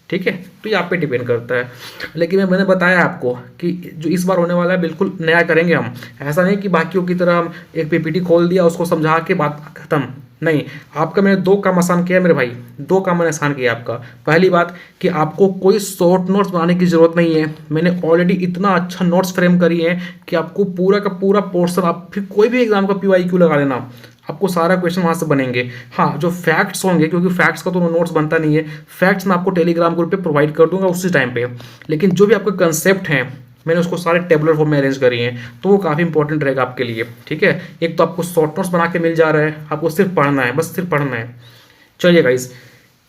ठीक है। तो ये आप पे डिपेंड करता है, लेकिन मैंने बताया आपको कि जो इस बार होने वाला है बिल्कुल नया करेंगे हम। ऐसा नहीं कि बाकियों की तरह हम एक पीपीटी खोल दिया उसको समझा के बात खत्म, नहीं। आपका मैंने 2 काम आसान किया मेरे भाई, 2 काम मैंने आसान किया आपका। पहली बात कि आपको कोई शॉर्ट नोट्स बनाने की ज़रूरत नहीं है, मैंने ऑलरेडी इतना अच्छा नोट्स फ्रेम करी है कि आपको पूरा का पूरा पोर्शन, आप फिर कोई भी एग्जाम का PYQ लगा लेना, आपको सारा क्वेश्चन वहाँ से बनेंगे। हाँ जो फैक्ट्स होंगे, क्योंकि फैक्ट्स का तो नोट्स बनता नहीं है, फैक्ट्स मैं आपको टेलीग्राम ग्रुप पे प्रोवाइड कर दूंगा उसी टाइम पे, लेकिन जो भी आपके कंसेप्ट हैं मैंने उसको सारे टेबुलर फॉर्म में अरेंज करी हैं, तो वो काफ़ी इंपॉर्टेंट रहेगा आपके लिए, ठीक है। एक तो आपको शॉर्ट नोट्स बना के मिल जा रहा है, आपको सिर्फ पढ़ना है, बस सिर्फ पढ़ना है। चलिए गाइस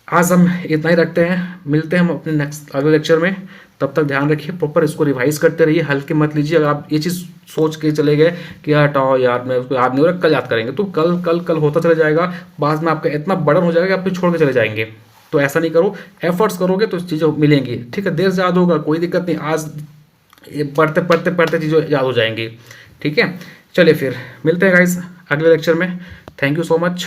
आज हम इतना ही रखते हैं, मिलते हैं हम अपने नेक्स्ट अगले लेक्चर में। तब तक ध्यान रखिए, प्रॉपर इसको रिवाइज करते रहिए, हल्के मत लीजिए। अगर आप ये चीज़ सोच के चले गए कि यार हटाओ यार मैं उसको याद नहीं हो रहा, कल याद करेंगे, तो कल कल कल होता चला जाएगा, बाद में आपका इतना बर्डन हो जाएगा कि आप फिर छोड़ के चले जाएंगे। तो ऐसा नहीं करो, एफर्ट्स करोगे तो चीज़ें मिलेंगी, ठीक है। देर से याद होगा कोई दिक्कत नहीं, आज पढ़ते पढ़ते पढ़ते चीज़ें याद हो जाएंगी, ठीक है। चलिए फिर मिलते हैं गाइस अगले लेक्चर में। Thank you so much.